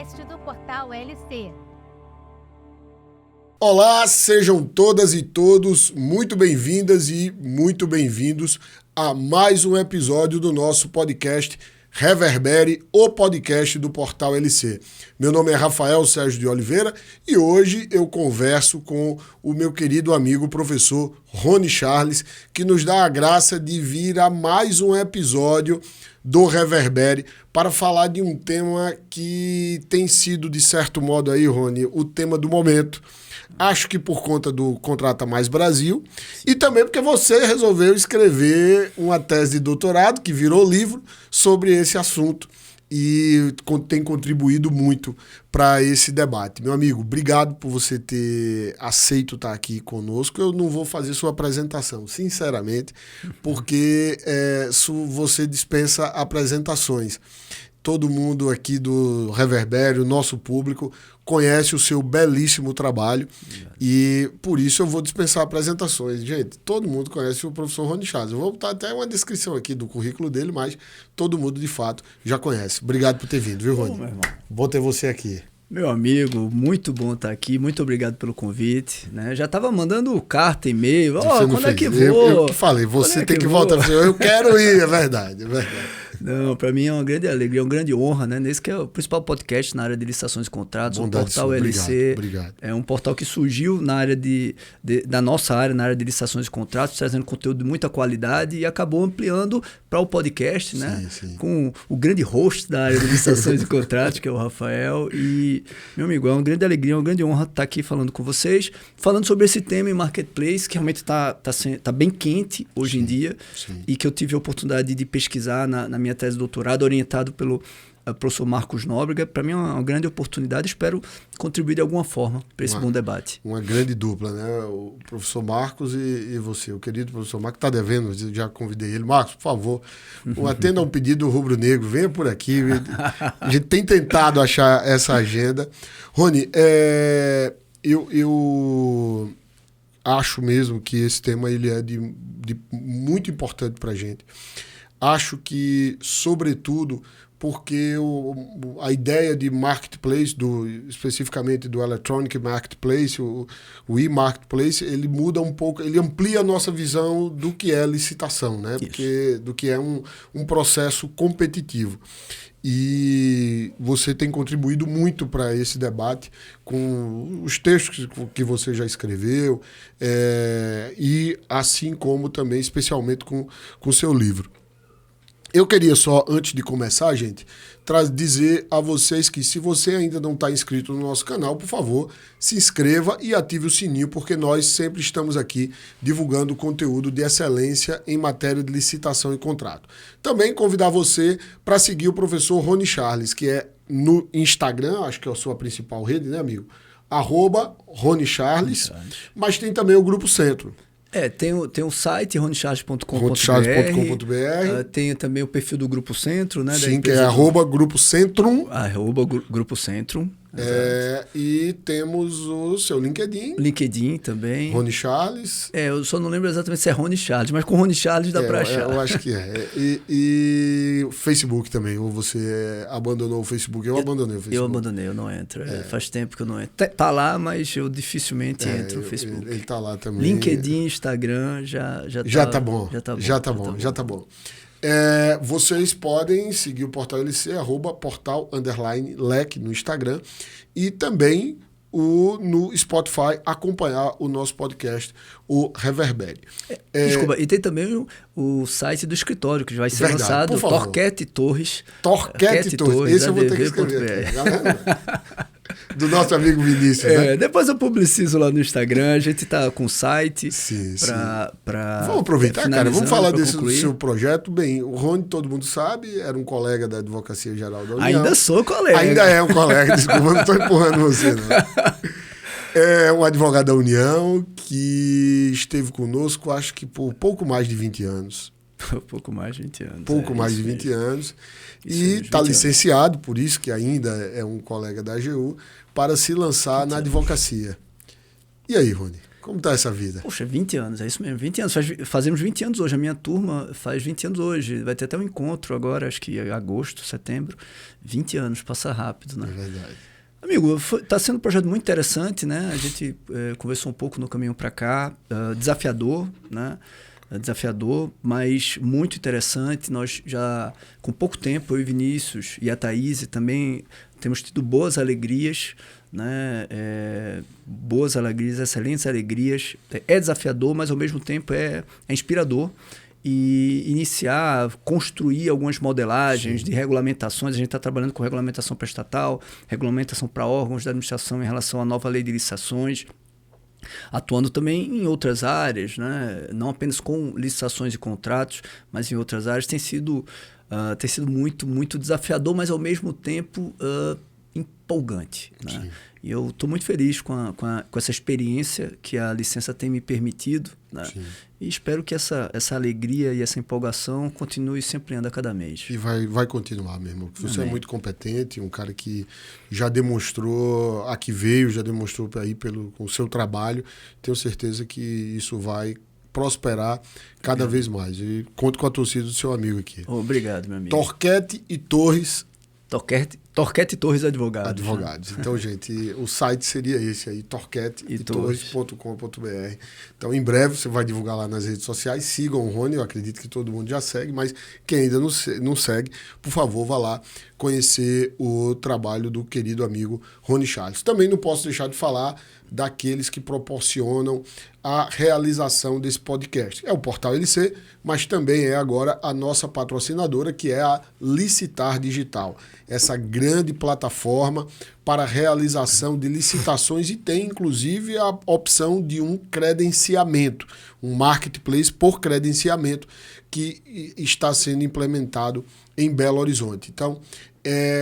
podcast do Portal LC. Olá, sejam todas e todos muito bem-vindas e muito bem-vindos a mais um episódio do nosso podcast Reverbere, o podcast do Portal LC. Meu nome é Rafael Sérgio de Oliveira e hoje eu converso com o meu querido amigo professor Rony Charles, que nos dá a graça de vir a mais um episódio do Reverbere para falar de um tema que tem sido, de certo modo aí, Rony, o tema do momento. Acho que por conta do Contrata Mais Brasil e também porque você resolveu escrever uma tese de doutorado que virou livro sobre esse assunto e tem contribuído muito para esse debate. Meu amigo, obrigado por você ter aceito estar aqui conosco. Eu não vou fazer sua apresentação, sinceramente, porque você dispensa apresentações. Todo mundo aqui do Reverbere, o nosso público, conhece o seu belíssimo trabalho e por isso eu vou dispensar apresentações. Gente, todo mundo conhece o professor Rony Charles. Eu vou botar até uma descrição aqui do currículo dele, mas todo mundo, de fato, já conhece. Obrigado por ter vindo, viu, Rony? Bom, meu irmão. Bom ter você aqui. Meu amigo, muito bom estar aqui, muito obrigado pelo convite, né? Já estava mandando carta, e-mail, quando é que vou? Eu que falei, você tem que voltar, eu quero ir, é verdade, é verdade. Não, para mim é uma grande alegria, uma grande honra, né? Nesse que é o principal podcast na área de licitações e contratos, o Portal LC. Obrigado. É um portal que surgiu na área da nossa área, na área de licitações e contratos, trazendo conteúdo de muita qualidade e acabou ampliando para o podcast, né? Sim. Com o grande host da área de licitações e contratos, que é o Rafael. E, meu amigo, é uma grande alegria, uma grande honra estar aqui falando com vocês, falando sobre esse tema em marketplace, que realmente está bem quente hoje em dia, e que eu tive a oportunidade de pesquisar na minha tese de doutorado, orientado pelo professor Marcos Nóbrega. Para mim é uma grande oportunidade, espero contribuir de alguma forma para esse bom debate. Uma grande dupla, né? O professor Marcos e você, o querido professor Marcos, está devendo, eu já convidei ele. Marcos, por favor, atenda a um pedido do Rubro Negro, venha por aqui. A gente tem tentado achar essa agenda. Rony, eu acho mesmo que esse tema ele é de muito importante para a gente. Acho que, sobretudo, porque a ideia de marketplace, especificamente do electronic marketplace, o e-marketplace, ele muda um pouco, ele amplia a nossa visão do que é licitação, né? Do que é um processo competitivo. E você tem contribuído muito para esse debate com os textos que você já escreveu e assim como também, especialmente com o seu livro. Eu queria só, antes de começar, gente, dizer a vocês que se você ainda não está inscrito no nosso canal, por favor, se inscreva e ative o sininho, porque nós sempre estamos aqui divulgando conteúdo de excelência em matéria de licitação e contrato. Também convidar você para seguir o professor Rony Charles, que é no Instagram, acho que é a sua principal rede, né, amigo? @Rony Charles, mas tem também o Grupo Centro. Tem o site ronicharles.com.br. Tem também o perfil do Grupo Centro, né? Sim, que é @Grupo Centrum. Grupo Centrum. E temos o seu LinkedIn. LinkedIn também. Rony Charles. Eu só não lembro exatamente se é Rony Charles, mas com Rony Charles dá para achar. Eu acho que é. E o Facebook também. Ou você abandonou o Facebook? Eu abandonei o Facebook. Eu abandonei, eu não entro. Faz tempo que eu não entro. Tá lá, mas eu dificilmente entro no Facebook. Ele tá lá também. LinkedIn, Instagram, já tá bom. Já tá bom. Vocês podem seguir o Portal LC, @portal_lec no Instagram e também no Spotify acompanhar o nosso podcast, o Reverbere. Desculpa, e tem também o site do escritório que vai ser lançado, Torquete Torres. Torquete Torres, esse eu vou ter que escrever aqui, galera. Do nosso amigo Vinícius, né? Depois eu publicizo lá no Instagram, a gente tá com o site. Vamos aproveitar, cara, vamos falar do seu projeto. Bem, o Rony, todo mundo sabe, era um colega da Advocacia Geral da União. Ainda sou colega. Ainda é um colega, desculpa, não estou empurrando você, não. É um advogado da União que esteve conosco, acho que por pouco mais de 20 anos. Pouco mais de 20 anos. Pouco mais de 20 anos. E está licenciado, por isso que ainda é um colega da AGU, para se lançar na advocacia. E aí, Rony? Como está essa vida? Poxa, 20 anos, é isso mesmo, 20 anos. Fazemos 20 anos hoje, a minha turma faz 20 anos hoje. Vai ter até um encontro agora, acho que agosto, setembro. 20 anos, passa rápido, né? É verdade. Amigo, está sendo um projeto muito interessante, né? A gente conversou um pouco no caminho para cá, desafiador, né? Desafiador, mas muito interessante. Nós já, com pouco tempo, eu e Vinícius e a Thaís também temos tido boas alegrias, né? Boas alegrias, excelentes alegrias. É desafiador, mas ao mesmo tempo é inspirador. E iniciar, construir algumas modelagens de regulamentações. A gente está trabalhando com regulamentação para estatal, regulamentação para órgãos da administração em relação à nova lei de licitações, atuando também em outras áreas, né? Não apenas com licitações e contratos, mas em outras áreas. Tem sido muito, muito desafiador, mas ao mesmo tempo empolgante, né? E eu estou muito feliz com essa experiência que a licença tem me permitido, né? E espero que essa alegria e essa empolgação continue se ampliando a cada mês. E vai continuar mesmo. Você Amém. É muito competente, um cara que já demonstrou, aqui veio, já demonstrou aí com o seu trabalho. Tenho certeza que isso vai prosperar cada vez mais. E conto com a torcida do seu amigo aqui. Obrigado, meu amigo. Torquete e Torres Torquete Torres Advogados. Advogados. Então, gente, o site seria esse aí, torqueteetorres.com.br. Então, em breve, você vai divulgar lá nas redes sociais. Sigam o Rony, eu acredito que todo mundo já segue, mas quem ainda não segue, por favor, vá lá conhecer o trabalho do querido amigo Rony Charles. Também não posso deixar de falar daqueles que proporcionam a realização desse podcast. É o Portal LC, mas também é agora a nossa patrocinadora, que é a Licitar Digital. Essa grande plataforma para a realização de licitações e tem, inclusive, a opção de um credenciamento, um marketplace por credenciamento que está sendo implementado em Belo Horizonte. Então,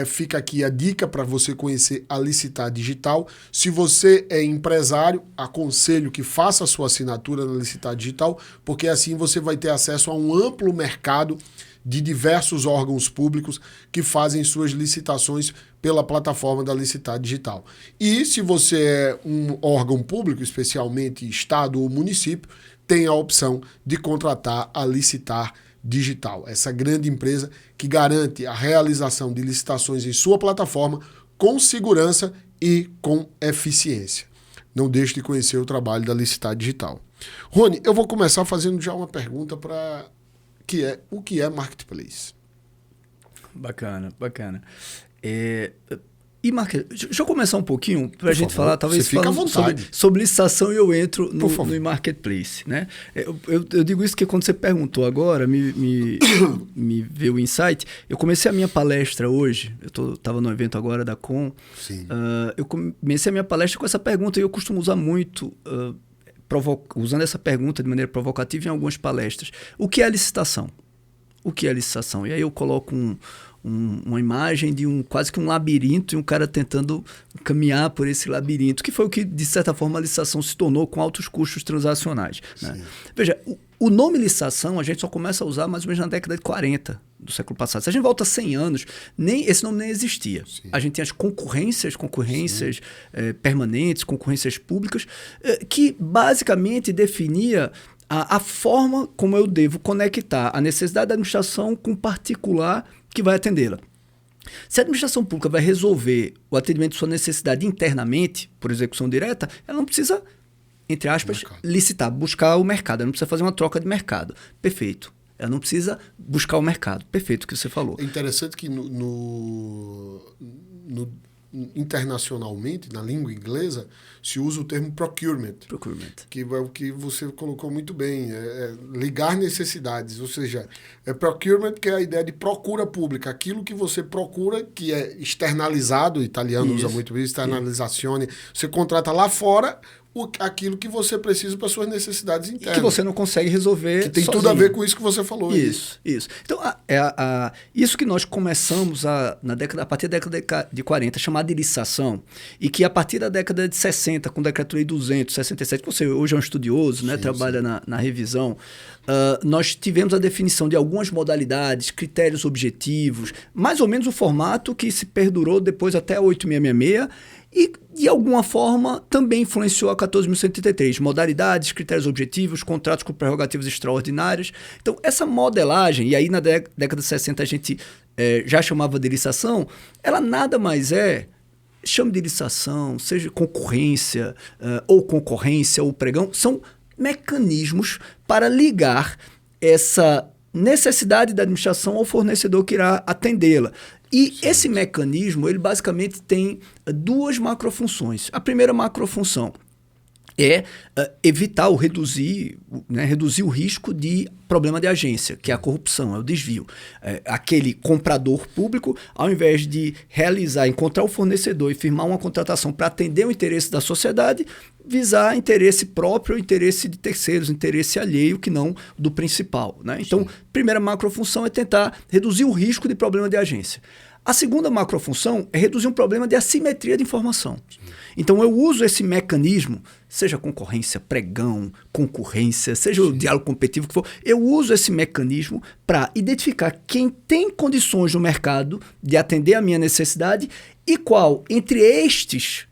fica aqui a dica para você conhecer a Licitar Digital. Se você é empresário, aconselho que faça a sua assinatura na Licitar Digital, porque assim você vai ter acesso a um amplo mercado de diversos órgãos públicos que fazem suas licitações pela plataforma da Licitar Digital. E se você é um órgão público, especialmente estado ou município, tem a opção de contratar a Licitar Digital, essa grande empresa que garante a realização de licitações em sua plataforma com segurança e com eficiência. Não deixe de conhecer o trabalho da Licitar Digital. Rony, eu vou começar fazendo já uma pergunta o que é Marketplace? Bacana. E deixa eu começar um pouquinho para a gente falar, talvez você fica à vontade. sobre licitação, e eu entro no Marketplace, né? Eu digo isso porque quando você perguntou agora, me veio o insight. Eu comecei a minha palestra hoje, eu estava no evento agora da Com. Eu comecei a minha palestra com essa pergunta e eu costumo usar muito, usando essa pergunta de maneira provocativa em algumas palestras. O que é a licitação? O que é a licitação? E aí eu coloco uma imagem de quase que um labirinto e um cara tentando caminhar por esse labirinto, que foi o que, de certa forma, a licitação se tornou com altos custos transacionais, né? Veja, o nome licitação a gente só começa a usar mais ou menos na década de 40 do século passado. Se a gente volta 100 anos, esse nome nem existia. Sim. A gente tinha as concorrências permanentes, concorrências públicas, que basicamente definia a forma como eu devo conectar a necessidade da administração com o particular que vai atendê-la. Se a administração pública vai resolver o atendimento de sua necessidade internamente, por execução direta, ela não precisa, entre aspas, licitar, buscar o mercado. Ela não precisa fazer uma troca de mercado. Perfeito. Ela não precisa buscar o mercado. Perfeito o que você falou. É interessante que internacionalmente, na língua inglesa, se usa o termo procurement. Que é o que você colocou muito bem, ligar necessidades, ou seja, procurement, que é a ideia de procura pública, aquilo que você procura, que é externalizado, o italiano usa muito isso, externalizazione, você contrata lá fora aquilo que você precisa para suas necessidades internas. Que você não consegue resolver que tem sozinho. Tudo a ver com isso que você falou. Isso. Então, isso que nós começamos a partir da década de 40, chamar de licitação, e que a partir da década de 60, com o Decreto-Lei 267, você hoje é um estudioso, né, trabalha na revisão, nós tivemos a definição de algumas modalidades, critérios objetivos, mais ou menos o formato que se perdurou depois até a 8666, e, de alguma forma, também influenciou a 14.133. Modalidades, critérios objetivos, contratos com prerrogativas extraordinárias. Então, essa modelagem, e aí na década de 60 a gente já chamava de licitação, ela nada mais chame de licitação, seja concorrência, ou concorrência, ou pregão, são mecanismos para ligar essa necessidade da administração ao fornecedor que irá atendê-la. E esse mecanismo, ele basicamente tem duas macrofunções. A primeira macrofunção é evitar ou reduzir o risco de problema de agência, que é a corrupção, é o desvio. Aquele comprador público, ao invés de encontrar o fornecedor e firmar uma contratação para atender o interesse da sociedade, visar interesse próprio ou interesse de terceiros, interesse alheio, que não do principal. Né? Então, primeira macrofunção é tentar reduzir o risco de problema de agência. A segunda macrofunção é reduzir um problema de assimetria de informação. Sim. Então, eu uso esse mecanismo, seja concorrência, pregão, concorrência, seja o diálogo competitivo que for, eu uso esse mecanismo para identificar quem tem condições no mercado de atender a minha necessidade e qual, entre estes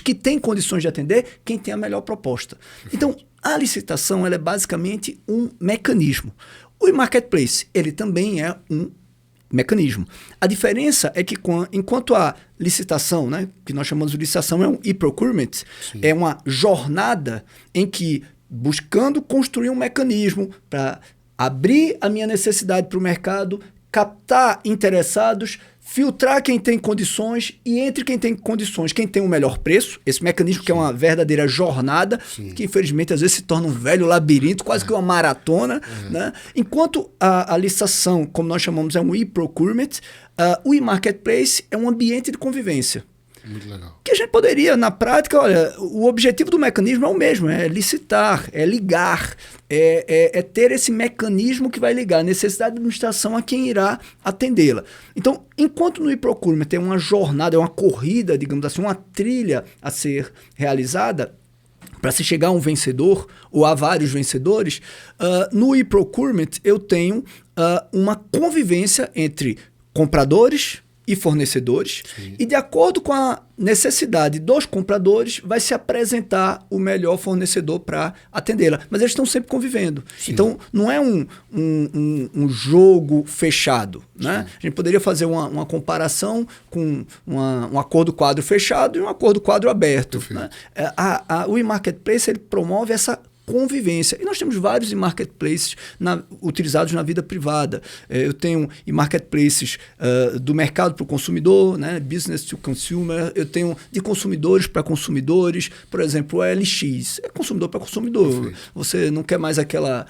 que têm condições de atender, quem tem a melhor proposta. Então, a licitação ela é basicamente um mecanismo. O e-marketplace, ele também é um mecanismo. A diferença é que enquanto a licitação, né, que nós chamamos de licitação, é um e-procurement, é uma jornada em que, buscando construir um mecanismo para abrir a minha necessidade para o mercado, captar interessados, filtrar quem tem condições e entre quem tem condições, quem tem o melhor preço, esse mecanismo que é uma verdadeira jornada, que infelizmente às vezes se torna um velho labirinto, quase que uma maratona. Né? Enquanto a licitação, como nós chamamos, é um e-procurement, o e-marketplace é um ambiente de convivência. Muito legal. Que a gente poderia, na prática, olha, o objetivo do mecanismo é o mesmo, é licitar, é ligar, é ter esse mecanismo que vai ligar a necessidade de administração a quem irá atendê-la. Então, enquanto no e-procurement tem uma jornada, é uma corrida, digamos assim, uma trilha a ser realizada, para se chegar a um vencedor ou a vários vencedores, no e-procurement eu tenho uma convivência entre compradores e fornecedores, e de acordo com a necessidade dos compradores, vai se apresentar o melhor fornecedor para atendê-la. Mas eles estão sempre convivendo. Sim. Então, não é um jogo fechado. Né? A gente poderia fazer uma comparação com um acordo quadro fechado e um acordo quadro aberto. Né? O e-marketplace ele promove essa convivência. E nós temos vários e-marketplaces utilizados na vida privada. Eu tenho e-marketplaces do mercado para o consumidor, né? Business to consumer. Eu tenho de consumidores para consumidores. Por exemplo, o LX. É consumidor para consumidor. Perfeito. Você não quer mais aquela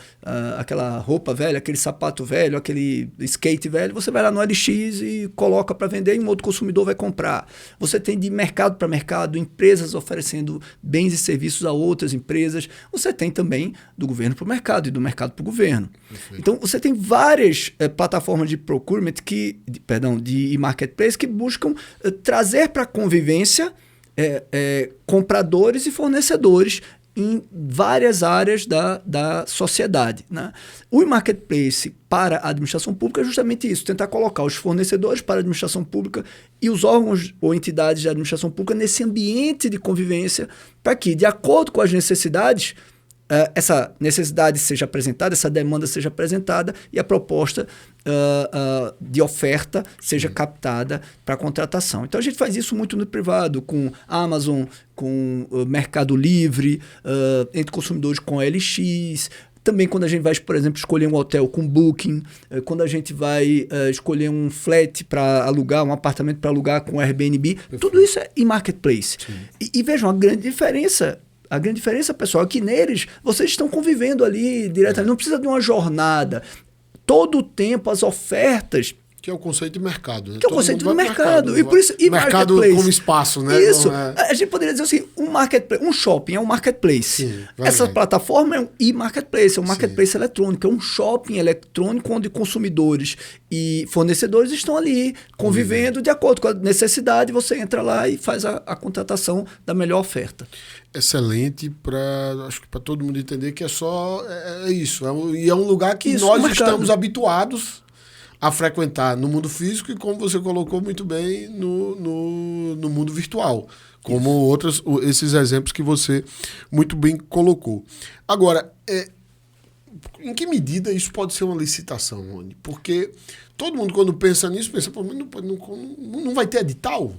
roupa velha, aquele sapato velho, aquele skate velho. Você vai lá no LX e coloca para vender e um outro consumidor vai comprar. Você tem de mercado para mercado, empresas oferecendo bens e serviços a outras empresas. Você tem também do governo para o mercado e do mercado para o governo. Perfeito. Então, você tem várias plataformas de procurement, de e-marketplace que buscam trazer para a convivência compradores e fornecedores em várias áreas da sociedade. Né? O e-marketplace para a administração pública é justamente isso, tentar colocar os fornecedores para a administração pública e os órgãos ou entidades da administração pública nesse ambiente de convivência para que, de acordo com as necessidades, essa necessidade seja apresentada, essa demanda seja apresentada e a proposta de oferta seja captada para contratação. Então, a gente faz isso muito no privado, com Amazon, com Mercado Livre, entre consumidores com LX, também quando a gente vai, por exemplo, escolher um hotel com Booking, quando a gente vai escolher um flat para alugar, um apartamento para alugar com Airbnb, perfeito. Tudo isso é e-marketplace. E vejam, a grande diferença, pessoal, é que neles vocês estão convivendo ali diretamente. Não precisa de uma jornada. Todo o tempo as ofertas... Que é o conceito de mercado. Né? Que é o conceito do mercado. E por isso, mercado como espaço, né? Isso. A gente poderia dizer assim, um shopping é um marketplace. Sim, essa plataforma é um e-marketplace, é um marketplace eletrônico, é um shopping eletrônico onde consumidores e fornecedores estão ali convivendo de acordo com a necessidade. Você entra lá e faz a contratação da melhor oferta. Excelente acho que para todo mundo entender que é só isso. E é um lugar que nós estamos habituados a frequentar no mundo físico e, como você colocou muito bem, no mundo virtual. Como esses exemplos que você muito bem colocou. Agora, em que medida isso pode ser uma licitação, Rony? Porque todo mundo, quando pensa nisso, pensa, pô, mas não vai ter edital?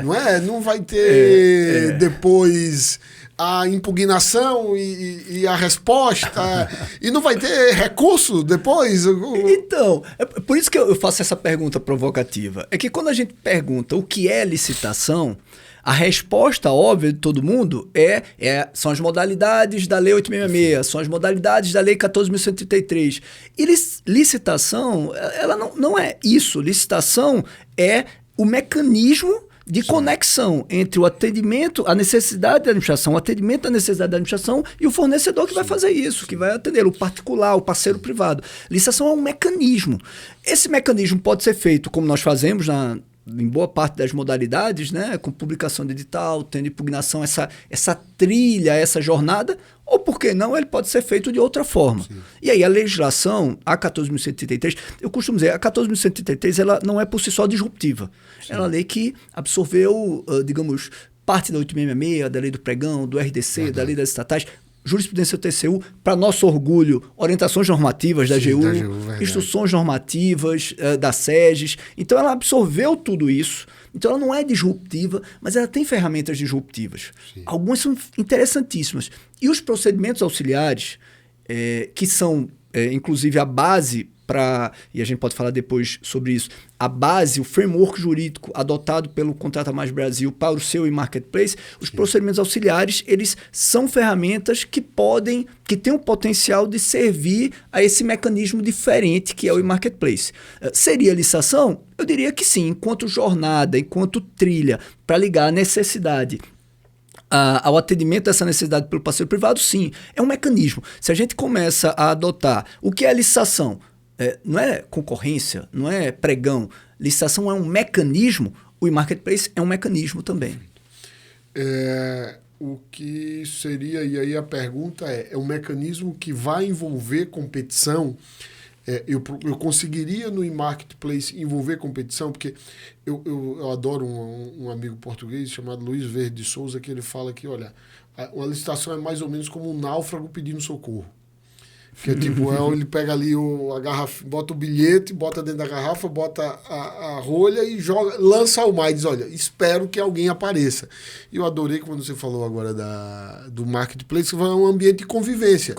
Não é? Não vai ter depois a impugnação e a resposta? E não vai ter recurso depois? Então, é por isso que eu faço essa pergunta provocativa. É que quando a gente pergunta o que é licitação, a resposta óbvia de todo mundo são as modalidades da Lei 866, são as modalidades da Lei 14.133. E licitação, ela não é isso. Licitação é o mecanismo de conexão entre o atendimento, a necessidade da administração, o atendimento à necessidade da administração e o fornecedor que vai fazer isso, que vai atender, o particular, o parceiro privado. Licitação é um mecanismo. Esse mecanismo pode ser feito como nós fazemos em boa parte das modalidades, né, com publicação de edital, tendo impugnação, essa trilha, essa jornada, ou por que não, ele pode ser feito de outra forma. Sim. E aí a legislação, a 14.133, eu costumo dizer, a 14.133 ela não é por si só disruptiva. Sim. Ela é uma lei que absorveu, digamos, parte da 866, da lei do pregão, do RDC, da lei das estatais, jurisprudência do TCU, para nosso orgulho, orientações normativas da AGU, instruções normativas da SEGES. Então, ela absorveu tudo isso. Então, ela não é disruptiva, mas ela tem ferramentas disruptivas. Sim. Algumas são interessantíssimas. E os procedimentos auxiliares, que são, inclusive, a base e a gente pode falar depois sobre isso, a base, o framework jurídico adotado pelo Contrata Mais Brasil para o seu e-marketplace, os procedimentos auxiliares, eles são ferramentas que têm o potencial de servir a esse mecanismo diferente que é o e-marketplace. Seria licitação? Eu diria que sim, enquanto jornada, enquanto trilha, para ligar a necessidade ao atendimento dessa necessidade pelo parceiro privado, sim, é um mecanismo. Se a gente começa a adotar o que é a licitação, não é concorrência, não é pregão. Licitação é um mecanismo, o e-marketplace é um mecanismo também. O que seria, e aí a pergunta é um mecanismo que vai envolver competição? Eu conseguiria no e-marketplace envolver competição? Porque eu adoro um amigo português chamado Luiz Verde de Souza, que ele fala que, olha, uma licitação é mais ou menos como um náufrago pedindo socorro. Que é tipo, ele pega ali a garrafa, bota o bilhete, bota dentro da garrafa, bota a rolha e lança ao mar e diz, olha, espero que alguém apareça. E eu adorei quando você falou agora do marketplace, que é um ambiente de convivência.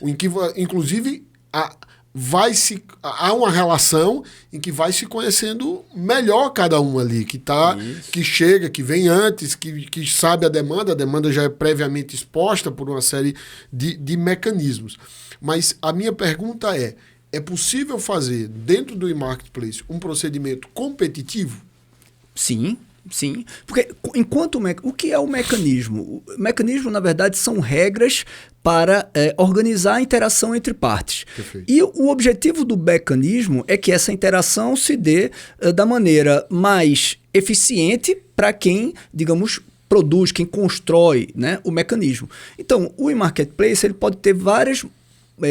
Em que, inclusive, há uma relação em que vai se conhecendo melhor cada um ali, que chega, que vem antes, que sabe a demanda já é previamente exposta por uma série de mecanismos. Mas a minha pergunta é possível fazer dentro do e-marketplace um procedimento competitivo? Sim. Porque o que é o mecanismo? O mecanismo, na verdade, são regras para organizar a interação entre partes. Perfeito. E o objetivo do mecanismo é que essa interação se dê da maneira mais eficiente para quem, digamos, produz, quem constrói, né, o mecanismo. Então, o e-marketplace ele pode ter várias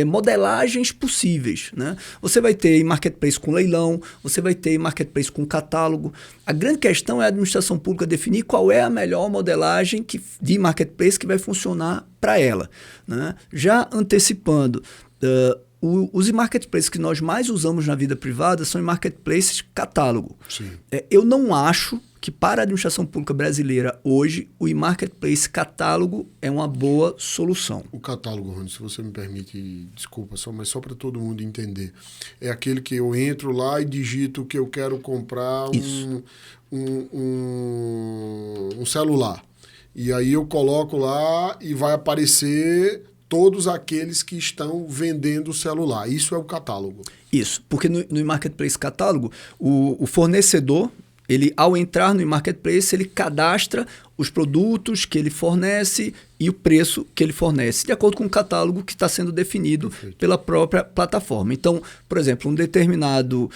modelagens possíveis, né? Você vai ter marketplace com leilão, você vai ter marketplace com catálogo. A grande questão é a administração pública definir qual é a melhor modelagem de marketplace que vai funcionar para ela, né? Já antecipando, os marketplaces que nós mais usamos na vida privada são marketplaces catálogo. Sim. Eu não acho que para a administração pública brasileira hoje o e-marketplace catálogo é uma boa solução. O catálogo, Rony, se você me permite, desculpa, mas só para todo mundo entender, é aquele que eu entro lá e digito que eu quero comprar um celular. E aí eu coloco lá e vai aparecer todos aqueles que estão vendendo o celular. Isso é o catálogo. Isso, porque no e-marketplace catálogo, o fornecedor, ele, ao entrar no marketplace, ele cadastra os produtos que ele fornece e o preço que ele fornece, de acordo com o catálogo que está sendo definido pela própria plataforma. Então, por exemplo, um determinado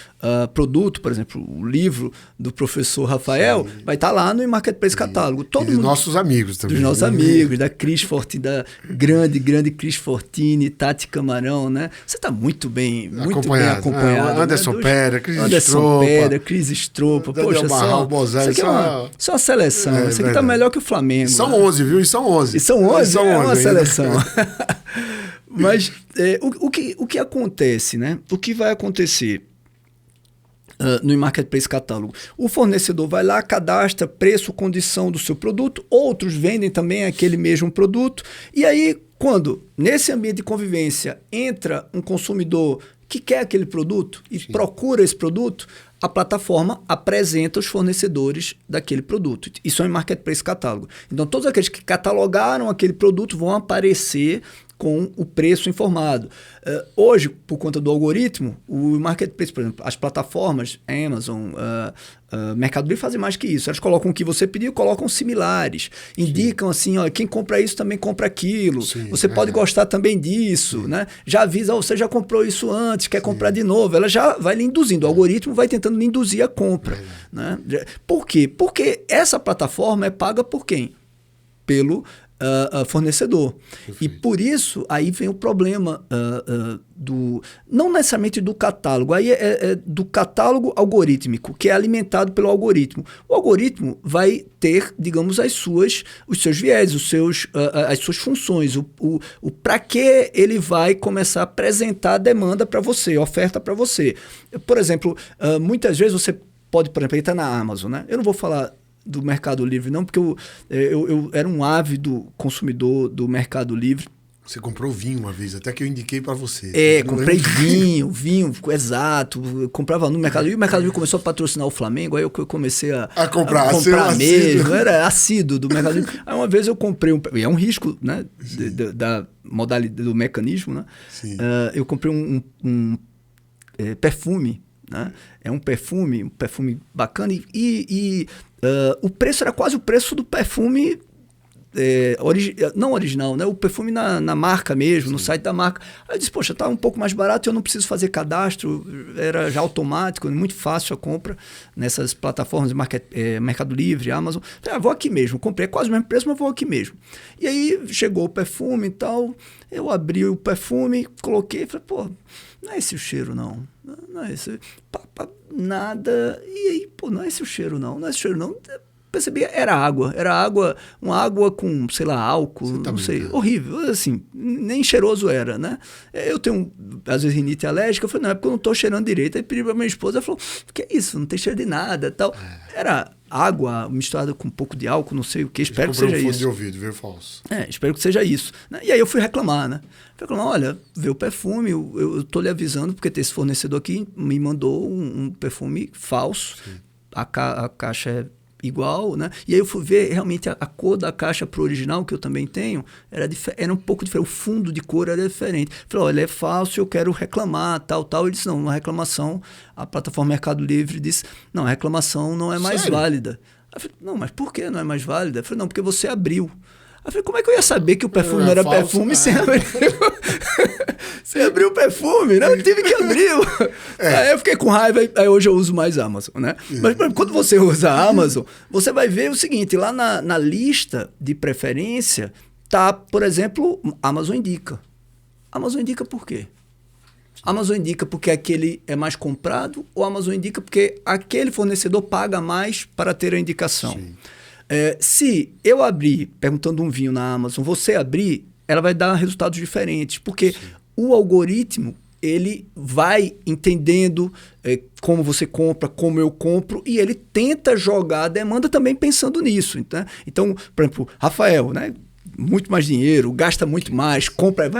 produto, por exemplo, o livro do professor Rafael, vai estar lá no Marketplace Catálogo. E dos nossos amigos também. Dos nossos amigos, da Cris Fortini, da grande Cris Fortini, Tati Camarão, né? Você está muito bem acompanhado. Anderson né? Pedra, Cris Estropa. Poxa, isso aqui é só a seleção. Isso aqui está melhor que o Flamengo. São né? 11, viu? E são 11. São 11, são 11 é uma ainda. seleção. Mas o que acontece, né? O que vai acontecer no Marketplace Catálogo? O fornecedor vai lá, cadastra preço, condição do seu produto, outros vendem também aquele mesmo produto, e aí, quando nesse ambiente de convivência entra um consumidor que quer aquele produto e procura esse produto, a plataforma apresenta os fornecedores daquele produto. Isso é um Marketplace Catálogo. Então, todos aqueles que catalogaram aquele produto vão aparecer com o preço informado. Hoje, por conta do algoritmo, o Marketplace, por exemplo, as plataformas, Amazon, Mercado Livre fazem mais que isso. Elas colocam o que você pediu, colocam similares. Indicam assim, ó, quem compra isso também compra aquilo. Você pode gostar também disso. Né? Já avisa, você já comprou isso antes, quer comprar de novo. Ela já vai lhe induzindo. O algoritmo vai tentando lhe induzir a compra. Né? Por quê? Porque essa plataforma é paga por quem? Pelo fornecedor. E por isso, aí vem o problema não necessariamente do catálogo, aí é do catálogo algorítmico, que é alimentado pelo algoritmo. O algoritmo vai ter, digamos, os seus viés, as suas funções, o para que ele vai começar a apresentar a demanda para você, a oferta para você. Por exemplo, muitas vezes você pode, por exemplo, entrar na Amazon, né? Eu não vou falar do Mercado Livre, não, porque eu era um ávido consumidor do Mercado Livre. Você comprou vinho uma vez, até que eu indiquei para você. Comprei vinho, exato. Eu comprava no Mercado Livre. O Mercado Livre começou a patrocinar o Flamengo, aí eu comecei a comprar mesmo. Era assíduo do Mercado Livre. Aí uma vez eu comprei e é um risco, né, da modalidade, do mecanismo, né? Eu comprei um perfume, né? É um perfume bacana e o preço era quase o preço do perfume não original, né? O perfume na marca mesmo, no site da marca. Aí eu disse, poxa, tá um pouco mais barato, eu não preciso fazer cadastro, era já automático, muito fácil a compra nessas plataformas, Mercado Livre, Amazon. Vou aqui mesmo, comprei quase o mesmo preço, mas vou aqui mesmo. E aí chegou o perfume e tal, eu abri o perfume, coloquei, falei, pô, não é esse o cheiro não, não é esse, nada, e aí, pô, não é esse o cheiro não é esse o cheiro não. Percebi, era água, uma água com, sei lá, álcool, não sei, horrível, assim, nem cheiroso era, né? Eu tenho, às vezes, rinite alérgica, eu falei, não, é porque eu não estou cheirando direito. Aí pedi para minha esposa, ela falou, que é isso, não tem cheiro de nada, tal. Era água misturada com um pouco de álcool, não sei o que, espero que seja isso. De ouvido, viu, falso? Espero que seja isso. Né? E aí eu fui reclamar, né? Olha, vê o perfume, eu estou lhe avisando, porque esse fornecedor aqui me mandou um perfume falso, a caixa é igual, né? E aí eu fui ver realmente a cor da caixa pro original, que eu também tenho, era um pouco diferente, o fundo de cor era diferente. Falei, olha, é falso, eu quero reclamar, tal. Ele disse, não, uma reclamação, a plataforma Mercado Livre disse, não, a reclamação não é mais válida. Eu falei, não, mas por que não é mais válida? Eu falei, não, porque você abriu. Eu falei, como é que eu ia saber que o perfume não era falso, perfume sem abrir? Sem abrir o perfume, né? Eu tive que abrir. Aí eu fiquei com raiva, aí hoje eu uso mais Amazon, né? Mas quando você usa Amazon, você vai ver o seguinte, lá na lista de preferência, tá, por exemplo, Amazon Indica. Amazon Indica por quê? Amazon Indica porque aquele é mais comprado ou Amazon Indica porque aquele fornecedor paga mais para ter a indicação? Se eu abrir, perguntando um vinho na Amazon, você abrir, ela vai dar resultados diferentes, porque o algoritmo, ele vai entendendo como você compra, como eu compro, e ele tenta jogar a demanda também pensando nisso. Então, por exemplo, Rafael, né? Muito mais dinheiro, gasta muito mais, compra,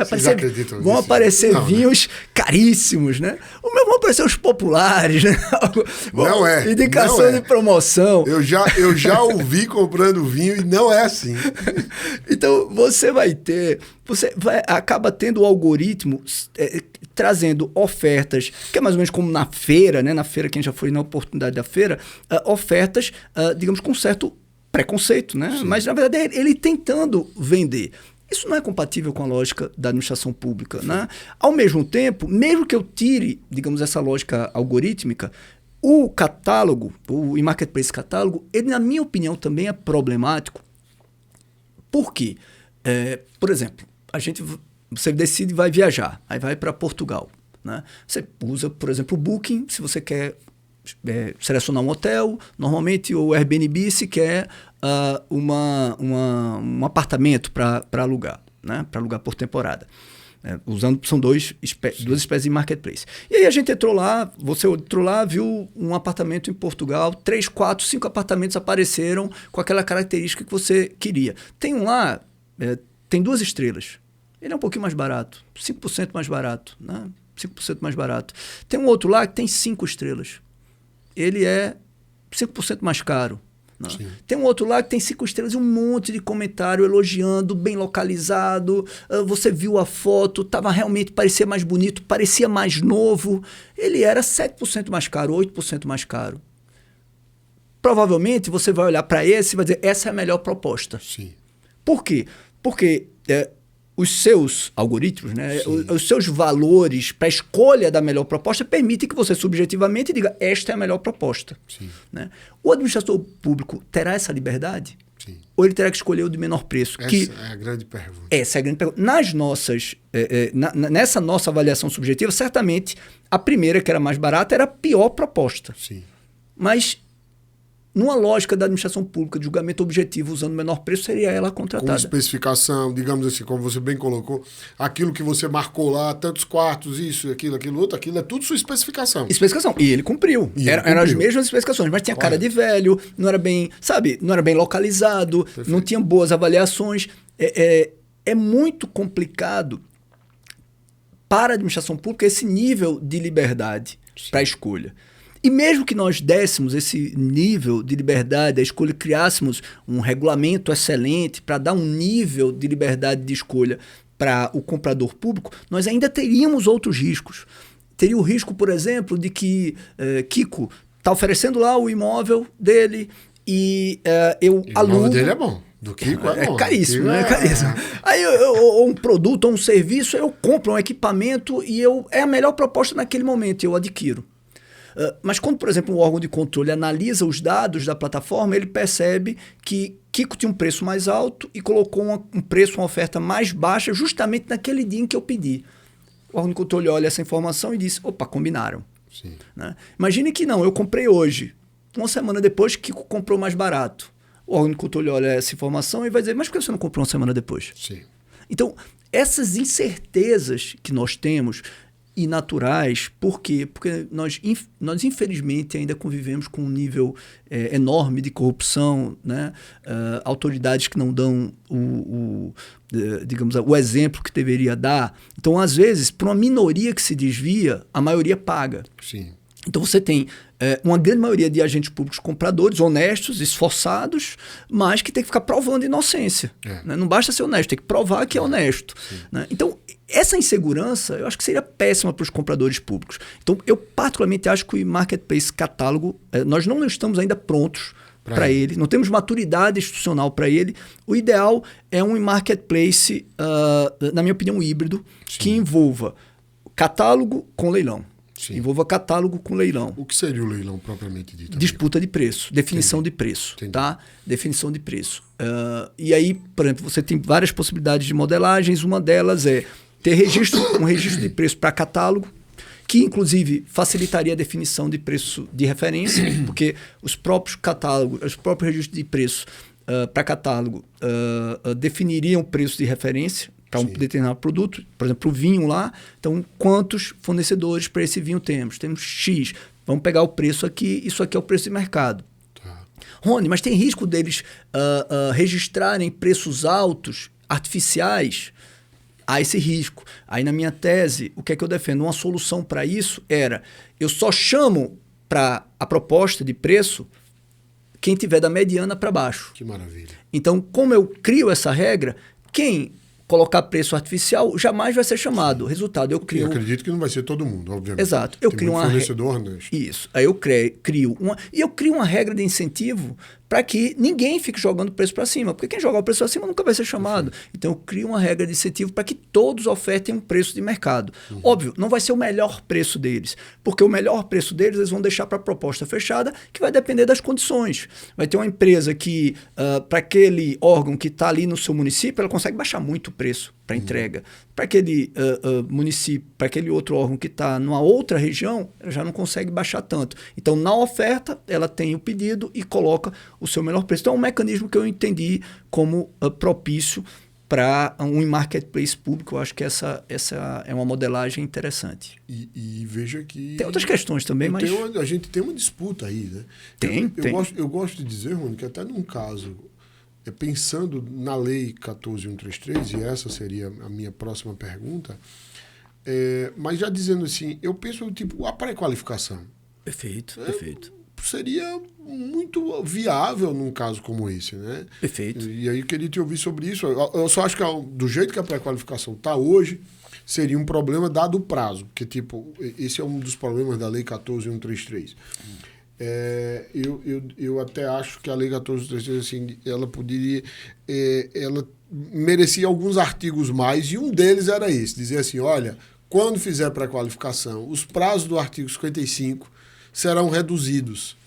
vão aparecer vinhos caríssimos, né? O meu vão aparecer os populares, né? Não é. Indicação de promoção. Eu já ouvi comprando vinho e não é assim. Então, acaba tendo o algoritmo trazendo ofertas, que é mais ou menos como na feira, né? Na feira, quem já foi na oportunidade da feira, ofertas, digamos, com certo preconceito, né? Sim. Mas, na verdade, ele tentando vender. Isso não é compatível com a lógica da administração pública, né? Ao mesmo tempo, mesmo que eu tire, digamos, essa lógica algorítmica, o catálogo, o e-marketplace catálogo, ele, na minha opinião, também é problemático. Por quê? Por exemplo, você decide e vai viajar, aí vai para Portugal, né? Você usa, por exemplo, o Booking, se você quer selecionar um hotel, normalmente o Airbnb se quer um apartamento para alugar, né? Para alugar por temporada. São duas espécies de marketplace. E aí a gente entrou lá, você entrou lá, viu um apartamento em Portugal, 3, 4, 5 apartamentos apareceram com aquela característica que você queria. Tem um lá, tem 2 estrelas. Ele é um pouquinho mais barato, 5% mais barato, né? 5% mais barato. Tem um outro lá que tem 5 estrelas. Ele é 5% mais caro. Né? Tem um outro lá que tem 5 estrelas e um monte de comentário elogiando, bem localizado. Você viu a foto, realmente parecia mais bonito, parecia mais novo. Ele era 7% mais caro, 8% mais caro. Provavelmente você vai olhar para esse e vai dizer, essa é a melhor proposta. Sim. Por quê? Porque os seus algoritmos, né, os seus valores para a escolha da melhor proposta permitem que você subjetivamente diga, esta é a melhor proposta. Sim. Né? O administrador público terá essa liberdade? Sim. Ou ele terá que escolher o de menor preço? Essa é a grande pergunta. Essa é a grande pergunta. Nessa nossa avaliação subjetiva, certamente, a primeira, que era mais barata, era a pior proposta. Sim. Mas, numa lógica da administração pública, de julgamento objetivo, usando o menor preço, seria ela contratada. Com especificação, digamos assim, como você bem colocou, aquilo que você marcou lá, tantos quartos, isso, aquilo outro, aquilo é tudo sua especificação. Especificação. E ele cumpriu. Eram as mesmas especificações, mas tinha cara de velho, não era bem, não era bem localizado, Perfeito. Não tinha boas avaliações. É muito complicado para a administração pública esse nível de liberdade para a escolha. E mesmo que nós dessemos esse nível de liberdade à escolha, criássemos um regulamento excelente para dar um nível de liberdade de escolha para o comprador público, nós ainda teríamos outros riscos. Teria o risco, por exemplo, de que Kiko está oferecendo lá o imóvel dele e eu alugo... O imóvel dele é bom. Do Kiko é bom. É caríssimo, né? É caríssimo. Aí um produto ou um serviço, eu compro um equipamento e é a melhor proposta naquele momento, eu adquiro. Mas quando, por exemplo, um órgão de controle analisa os dados da plataforma, ele percebe que Kiko tinha um preço mais alto e colocou um preço, uma oferta mais baixa justamente naquele dia em que eu pedi. O órgão de controle olha essa informação e diz, opa, combinaram. Sim. Né? Imagine que não, eu comprei hoje. Uma semana depois, Kiko comprou mais barato. O órgão de controle olha essa informação e vai dizer, mas por que você não comprou uma semana depois? Sim. Então, essas incertezas que nós temos e naturais, por quê? Porque nós infelizmente ainda convivemos com um nível enorme de corrupção, né? Autoridades que não dão digamos, o exemplo que deveria dar. Então, às vezes, para uma minoria que se desvia, a maioria paga. Sim. Então você tem uma grande maioria de agentes públicos compradores, honestos, esforçados, mas que tem que ficar provando inocência. Né? Não basta ser honesto, tem que provar que é honesto. Né? Então, essa insegurança eu acho que seria péssima para os compradores públicos. Então, eu particularmente acho que o marketplace catálogo, nós não estamos ainda prontos para ele, não temos maturidade institucional para ele. O ideal é um marketplace, na minha opinião, híbrido, que envolva catálogo com leilão. Sim. Envolva catálogo com leilão. O que seria o leilão propriamente dito? Disputa de preço, definição de preço. Tá? Definição de preço. E aí, por exemplo, você tem várias possibilidades de modelagens. Uma delas é ter um registro de preço para catálogo, que inclusive facilitaria a definição de preço de referência, porque os próprios catálogos, os próprios registros de preço para catálogo definiriam o preço de referência para um determinado produto, por exemplo, o vinho lá. Então, quantos fornecedores para esse vinho temos? Temos X. Vamos pegar o preço aqui, isso aqui é o preço de mercado. Tá. Rony, mas tem risco deles registrarem preços altos, artificiais? Há esse risco. Aí, na minha tese, o que é que eu defendo? Uma solução para isso era, eu só chamo para a proposta de preço quem tiver da mediana para baixo. Que maravilha. Então, como eu crio essa regra, quem colocar preço artificial jamais vai ser chamado. Resultado, eu crio... Eu acredito que não vai ser todo mundo, obviamente. Exato. Eu crio uma fornecedor honesto. Isso. Aí eu crio uma... E eu crio uma regra de incentivo para que ninguém fique jogando o preço para cima, porque quem jogar o preço para cima nunca vai ser chamado. Então eu crio uma regra de incentivo para que todos ofertem um preço de mercado. Óbvio, não vai ser o melhor preço deles, porque o melhor preço deles eles vão deixar para a proposta fechada, que vai depender das condições. Vai ter uma empresa que, para aquele órgão que está ali no seu município, ela consegue baixar muito o preço para entrega. Para aquele município, para aquele outro órgão que está numa outra região, ela já não consegue baixar tanto. Então, na oferta, ela tem o pedido e coloca o seu melhor preço. Então, é um mecanismo que eu entendi como propício para um marketplace público. Eu acho que essa é uma modelagem interessante. E veja que... Tem outras questões também, mas... A gente tem uma disputa aí, né? Tem. Eu gosto de dizer, Rony, que até num caso... Pensando na Lei 14.133, e essa seria a minha próxima pergunta, mas já dizendo assim, eu penso, tipo, a pré-qualificação. Perfeito. Seria muito viável num caso como esse, né? Perfeito. E aí eu queria te ouvir sobre isso. Eu só acho que do jeito que a pré-qualificação está hoje, seria um problema dado o prazo, porque, tipo, esse é um dos problemas da Lei 14.133. Eu até acho que a Lei 14.133, assim, ela poderia... ela merecia alguns artigos mais, e um deles era esse, dizer assim, olha, quando fizer pré-qualificação, os prazos do artigo 55 serão reduzidos.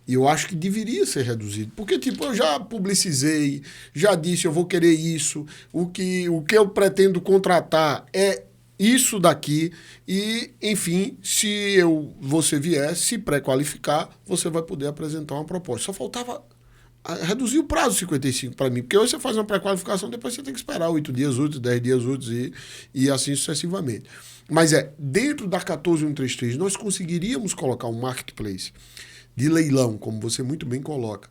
E eu acho que deveria ser reduzido. Porque, tipo, eu já publicizei, já disse, eu vou querer isso, o que eu pretendo contratar é isso daqui, e, enfim, se você vier se pré-qualificar, você vai poder apresentar uma proposta. Só faltava reduzir o prazo de 55 para mim, porque hoje você faz uma pré-qualificação, depois você tem que esperar 8 dias úteis, 10 dias úteis e assim sucessivamente. Mas dentro da 14.133, nós conseguiríamos colocar um marketplace de leilão, como você muito bem coloca,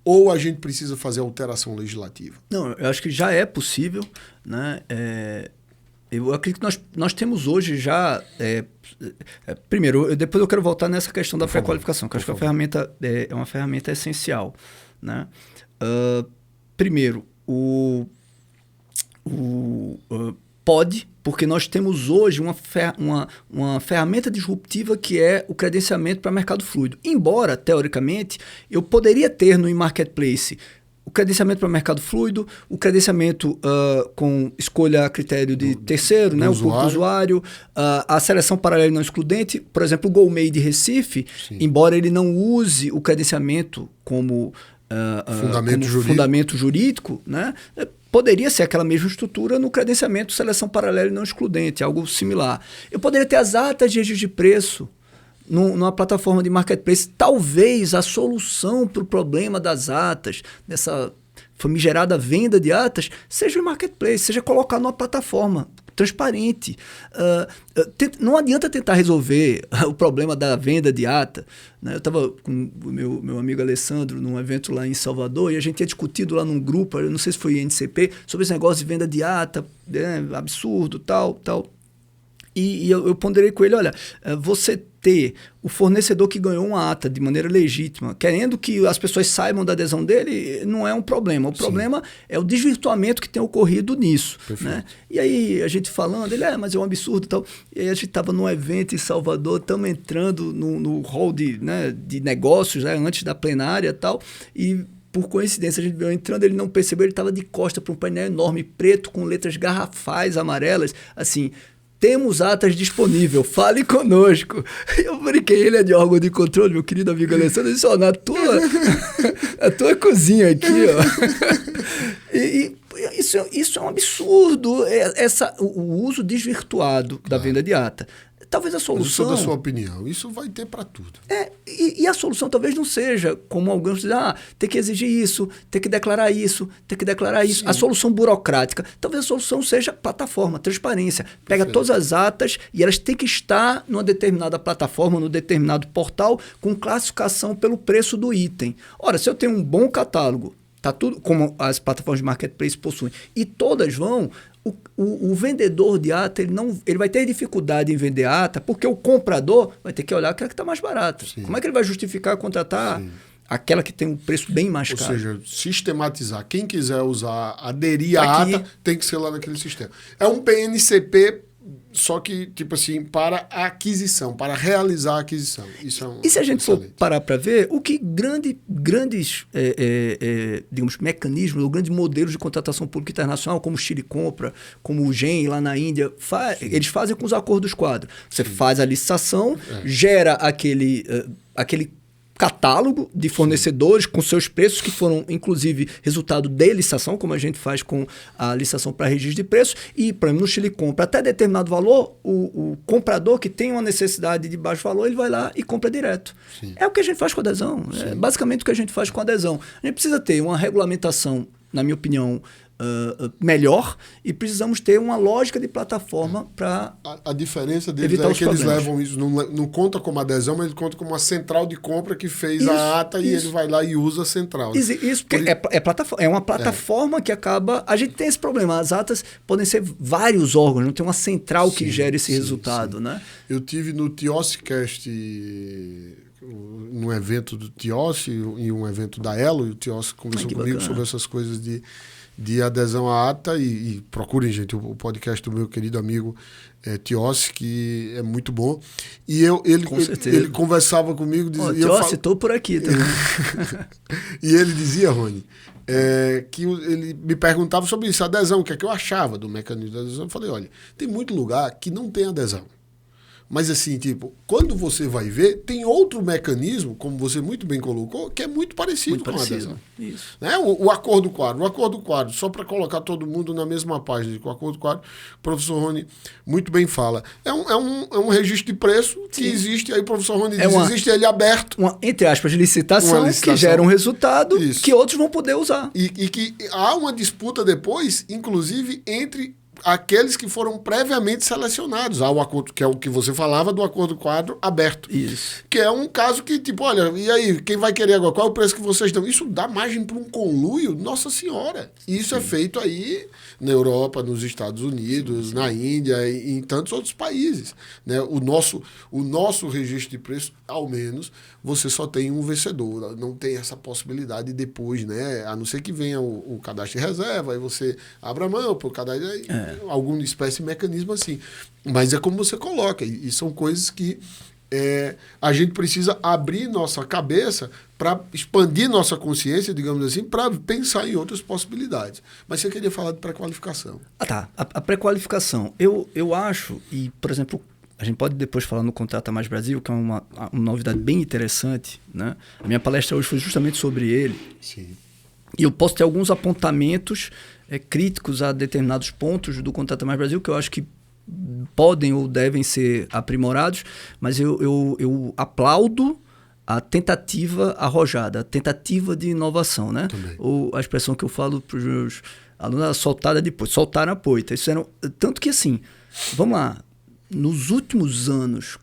ou a gente precisa fazer alteração legislativa? Não, eu acho que já é possível, né? Eu acredito que nós temos hoje já... primeiro, depois eu quero voltar nessa questão da pré-qualificação, que eu acho que a ferramenta é uma ferramenta essencial, né? Primeiro, pode, porque nós temos hoje uma ferramenta disruptiva que é o credenciamento para mercado fluido. Embora, teoricamente, eu poderia ter no e-marketplace o credenciamento para mercado fluido, o credenciamento com escolha a critério de terceiro, né, o público do usuário, a seleção paralela e não excludente. Por exemplo, o GoMade de Recife, sim, embora ele não use o credenciamento como fundamento jurídico, né, poderia ser aquela mesma estrutura no credenciamento seleção paralela e não excludente, algo similar. Eu poderia ter as atas de registro de preço numa plataforma de marketplace. Talvez a solução para o problema das atas, dessa famigerada venda de atas, seja o marketplace, seja colocar numa plataforma transparente. Não adianta tentar resolver o problema da venda de ata, né? Eu estava com o meu amigo Alessandro num evento lá em Salvador e a gente tinha discutido lá num grupo, eu não sei se foi NCP, sobre esse negócio de venda de ata, né? Absurdo, tal. E eu ponderei com ele, olha, você ter o fornecedor que ganhou uma ata de maneira legítima, querendo que as pessoas saibam da adesão dele, não é um problema. O problema é o desvirtuamento que tem ocorrido nisso. Né? E aí a gente falando, ele, mas é um absurdo e tal. E aí a gente estava num evento em Salvador, estamos entrando no hall de negócios, né, antes da plenária e tal, e por coincidência, a gente viu entrando, ele não percebeu, ele estava de costa para um painel enorme, preto, com letras garrafais amarelas, assim... Temos atas disponíveis, fale conosco. Eu brinquei, ele é de órgão de controle, meu querido amigo Alessandro, ele disse, na tua cozinha aqui, ó. E isso é um absurdo, o uso desvirtuado da venda de ata. Talvez a solução... Mas eu sou da sua opinião, isso vai ter para tudo. E a solução talvez não seja, como alguns dizem, tem que exigir isso, tem que declarar isso, tem que declarar isso. Sim. A solução burocrática. Talvez a solução seja plataforma, transparência. Pega todas as atas e elas têm que estar numa determinada plataforma, num determinado portal, com classificação pelo preço do item. Ora, se eu tenho um bom catálogo, tá tudo como as plataformas de marketplace possuem, e todas vão... O vendedor de ata, ele vai ter dificuldade em vender ata, porque o comprador vai ter que olhar aquela que está mais barata. Sim. Como é que ele vai justificar contratar aquela que tem um preço bem mais caro? Ou seja, sistematizar. Quem quiser aderir à ata, tem que ser lá naquele sistema. É um PNCP só que, tipo assim, para a aquisição, para realizar a aquisição. Isso é um E se a gente for excelente. parar para ver, o que grandes digamos, mecanismos ou grandes modelos de contratação pública internacional, como o Chile Compra, como o GEM lá na Índia, eles fazem com os acordos quadro. Você faz a licitação, gera aquele catálogo de fornecedores com seus preços, que foram, inclusive, resultado de licitação, como a gente faz com a licitação para registro de preços, e, por exemplo, no Chile Compra até determinado valor, o comprador que tem uma necessidade de baixo valor, ele vai lá e compra direto. Sim. É o que a gente faz com adesão. É basicamente o que a gente faz com adesão. A gente precisa ter uma regulamentação, na minha opinião, melhor, e precisamos ter uma lógica de plataforma para A diferença deles evitar é os que eles problemas. levam isso, não conta como adesão, mas ele conta como uma central de compra que fez Isso, a ata e isso. ele vai lá e usa a central. Isso, porque é uma plataforma que acaba... A gente tem esse problema, as atas podem ser vários órgãos, não tem uma central que gera esse resultado, né? Eu tive no Tiossicast, num evento do Tiossi e um evento da Elo, e o Tiossi conversou que comigo bacana. sobre essas coisas de adesão à ata, e procurem, gente, o podcast do meu querido amigo Tiossi, que é muito bom. E Com certeza. ele conversava comigo, dizia, Tiossi, estou por aqui também. e ele dizia, Rony, que ele me perguntava sobre isso, adesão, o que é que eu achava do mecanismo de adesão. Eu falei, olha, tem muito lugar que não tem adesão. Mas assim, tipo, quando você vai ver, tem outro mecanismo, como você muito bem colocou, que é muito parecido Muito com a parecido. adesão. Isso. Né? O acordo quadro. O acordo quadro, só para colocar todo mundo na mesma página, o acordo quadro, o professor Rony muito bem fala. É um registro de preço que existe, aí o professor Rony diz, existe ele aberto. Uma, entre aspas, licitação, Uma licitação. que gera um resultado Isso. que outros vão poder usar. E que há uma disputa depois, inclusive, entre aqueles que foram previamente selecionados. Há o acordo, que é o que você falava do acordo quadro aberto. Isso. Que é um caso que, tipo, olha, e aí, quem vai querer agora? Qual é o preço que vocês dão? Isso dá margem para um conluio, nossa senhora. Isso é feito aí na Europa, nos Estados Unidos, na Índia e em tantos outros países. Né? O nosso registro de preço, ao menos, você só tem um vencedor. Não tem essa possibilidade depois, né? A não ser que venha o cadastro de reserva, aí você abre a mão para o cadastro, alguma espécie de mecanismo assim. Mas é como você coloca, e são coisas que a gente precisa abrir nossa cabeça para expandir nossa consciência, digamos assim, para pensar em outras possibilidades. Mas você queria falar de pré-qualificação. Tá. A pré-qualificação. Eu acho, e, por exemplo, a gente pode depois falar no Contrata Mais Brasil, que é uma novidade bem interessante, né? A minha palestra hoje foi justamente sobre ele. Sim. E eu posso ter alguns apontamentos críticos a determinados pontos do Contrata Mais Brasil, que eu acho que podem ou devem ser aprimorados, mas eu aplaudo a tentativa arrojada, a tentativa de inovação, né? Também. Ou a expressão que eu falo para os meus alunos, a soltada depois, soltaram a poita. Isso era, tanto que assim, vamos lá, nos últimos anos,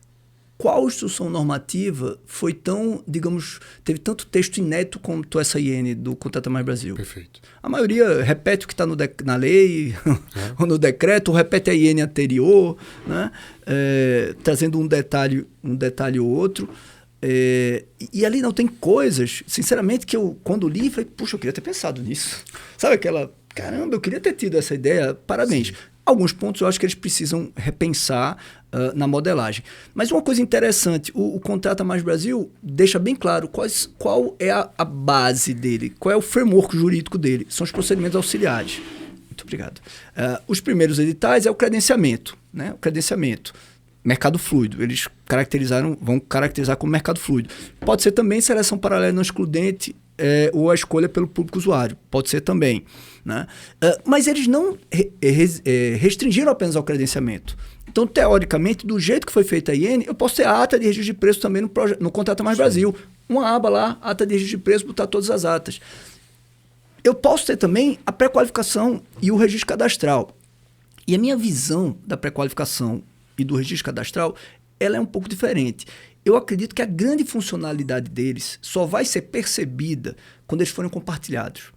qual instrução normativa foi tão, digamos, teve tanto texto inédito quanto essa IN do Contrata Mais Brasil? Perfeito. A maioria repete o que está na lei, ou no decreto, ou repete a IN anterior, né? Trazendo um detalhe ou outro. E ali não tem coisas, sinceramente, que eu, quando li, falei, puxa, eu queria ter pensado nisso. Sabe aquela, caramba, eu queria ter tido essa ideia, parabéns. Sim. Alguns pontos eu acho que eles precisam repensar na modelagem. Mas uma coisa interessante, o Contrata Mais Brasil deixa bem claro qual é a base dele, qual é o framework jurídico dele. São os procedimentos auxiliares. Muito obrigado. Os primeiros editais é o credenciamento, né? O credenciamento. Mercado fluido. Eles vão caracterizar como mercado fluido. Pode ser também seleção paralela não excludente ou a escolha pelo público usuário. Pode ser também. Né? Mas eles não restringiram apenas ao credenciamento. Então, teoricamente, do jeito que foi feita a IN, eu posso ter a ata de registro de preço também no Contrata Mais Brasil. Uma aba lá, ata de registro de preço, botar todas as atas. Eu posso ter também a pré-qualificação e o registro cadastral. E a minha visão da pré-qualificação e do registro cadastral, ela é um pouco diferente. Eu acredito que a grande funcionalidade deles só vai ser percebida quando eles forem compartilhados.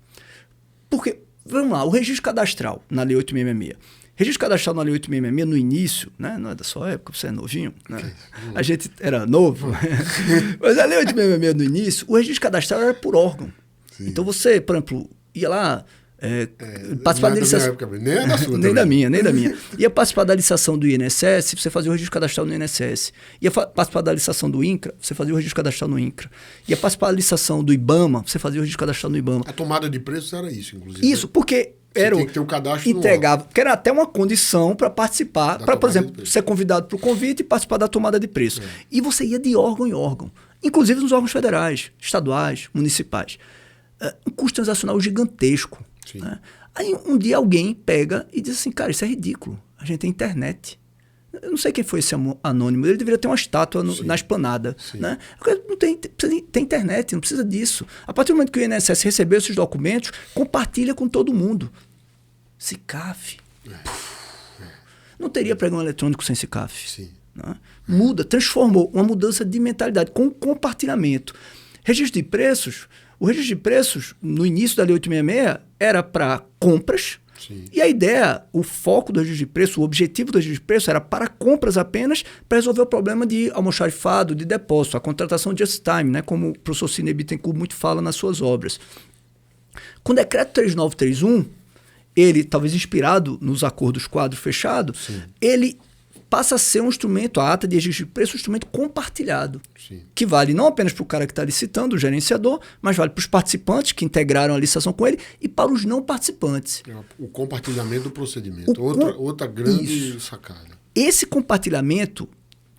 Porque, vamos lá, o registro cadastral na Lei 8666. Registro cadastral na Lei 8666 no início, né? Não é da sua época, você é novinho, né? A gente era novo. Mas a Lei 8666 no início, o registro cadastral era por órgão. Sim. Então você, por exemplo, ia lá, Participar não da é da licitação. minha época, nem é da sua Nem também. da minha, nem da minha. Ia participar da licitação do INSS, você fazia o registro cadastral no INSS. Ia participar da licitação do INCRA, você fazia o registro cadastral no INCRA. Ia participar da licitação do IBAMA, você fazia o registro cadastral no IBAMA. A tomada de preços era isso, inclusive. Isso, porque era tem que ter o cadastro no entregava, que era até uma condição para participar, para, por tomada de exemplo, preço. ser convidado para o convite e participar da tomada de preço. E você ia de órgão em órgão, inclusive nos órgãos federais, estaduais, municipais. Um custo transacional gigantesco. Sim. Né? Aí um dia alguém pega e diz assim, cara, isso é ridículo, a gente tem internet. Eu não sei quem foi esse anônimo, ele deveria ter uma estátua na esplanada. Né? Não tem internet, não precisa disso. A partir do momento que o INSS recebeu esses documentos, compartilha com todo mundo. SICAF. Não teria pregão eletrônico sem SICAF. Sim. Né? Muda, transformou uma mudança de mentalidade com compartilhamento. Registro de preços, o registro de preços, no início da Lei 866, era para compras. Sim. E a ideia, o foco do registro de preço, o objetivo do registro de preço era para compras apenas, para resolver o problema de almoxarifado, de depósito, a contratação just time, né, como o professor Cine Bittencourt muito fala nas suas obras. Com o decreto 3931, ele, talvez inspirado nos acordos quadro fechado, ele passa a ser um instrumento, a ata de registro de preço, um instrumento compartilhado, que vale não apenas para o cara que está licitando, o gerenciador, mas vale para os participantes que integraram a licitação com ele e para os não participantes. O compartilhamento do procedimento. Outra grande sacada. Esse compartilhamento...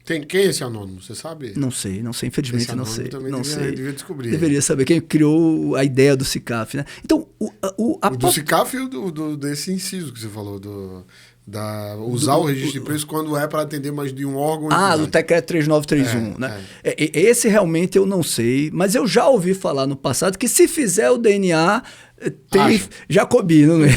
Quem é esse anônimo? Você sabe? Não sei, infelizmente esse não sei. Também não sei. Devia descobrir. Deveria saber quem criou a ideia do SICAF, né? Então, o do SICAF e desse inciso que você falou, usar o registro de preço quando é para atender mais de um órgão. Do decreto 3931, né? Esse realmente eu não sei, mas eu já ouvi falar no passado que se fizer o DNA, tem Jacobi, não é?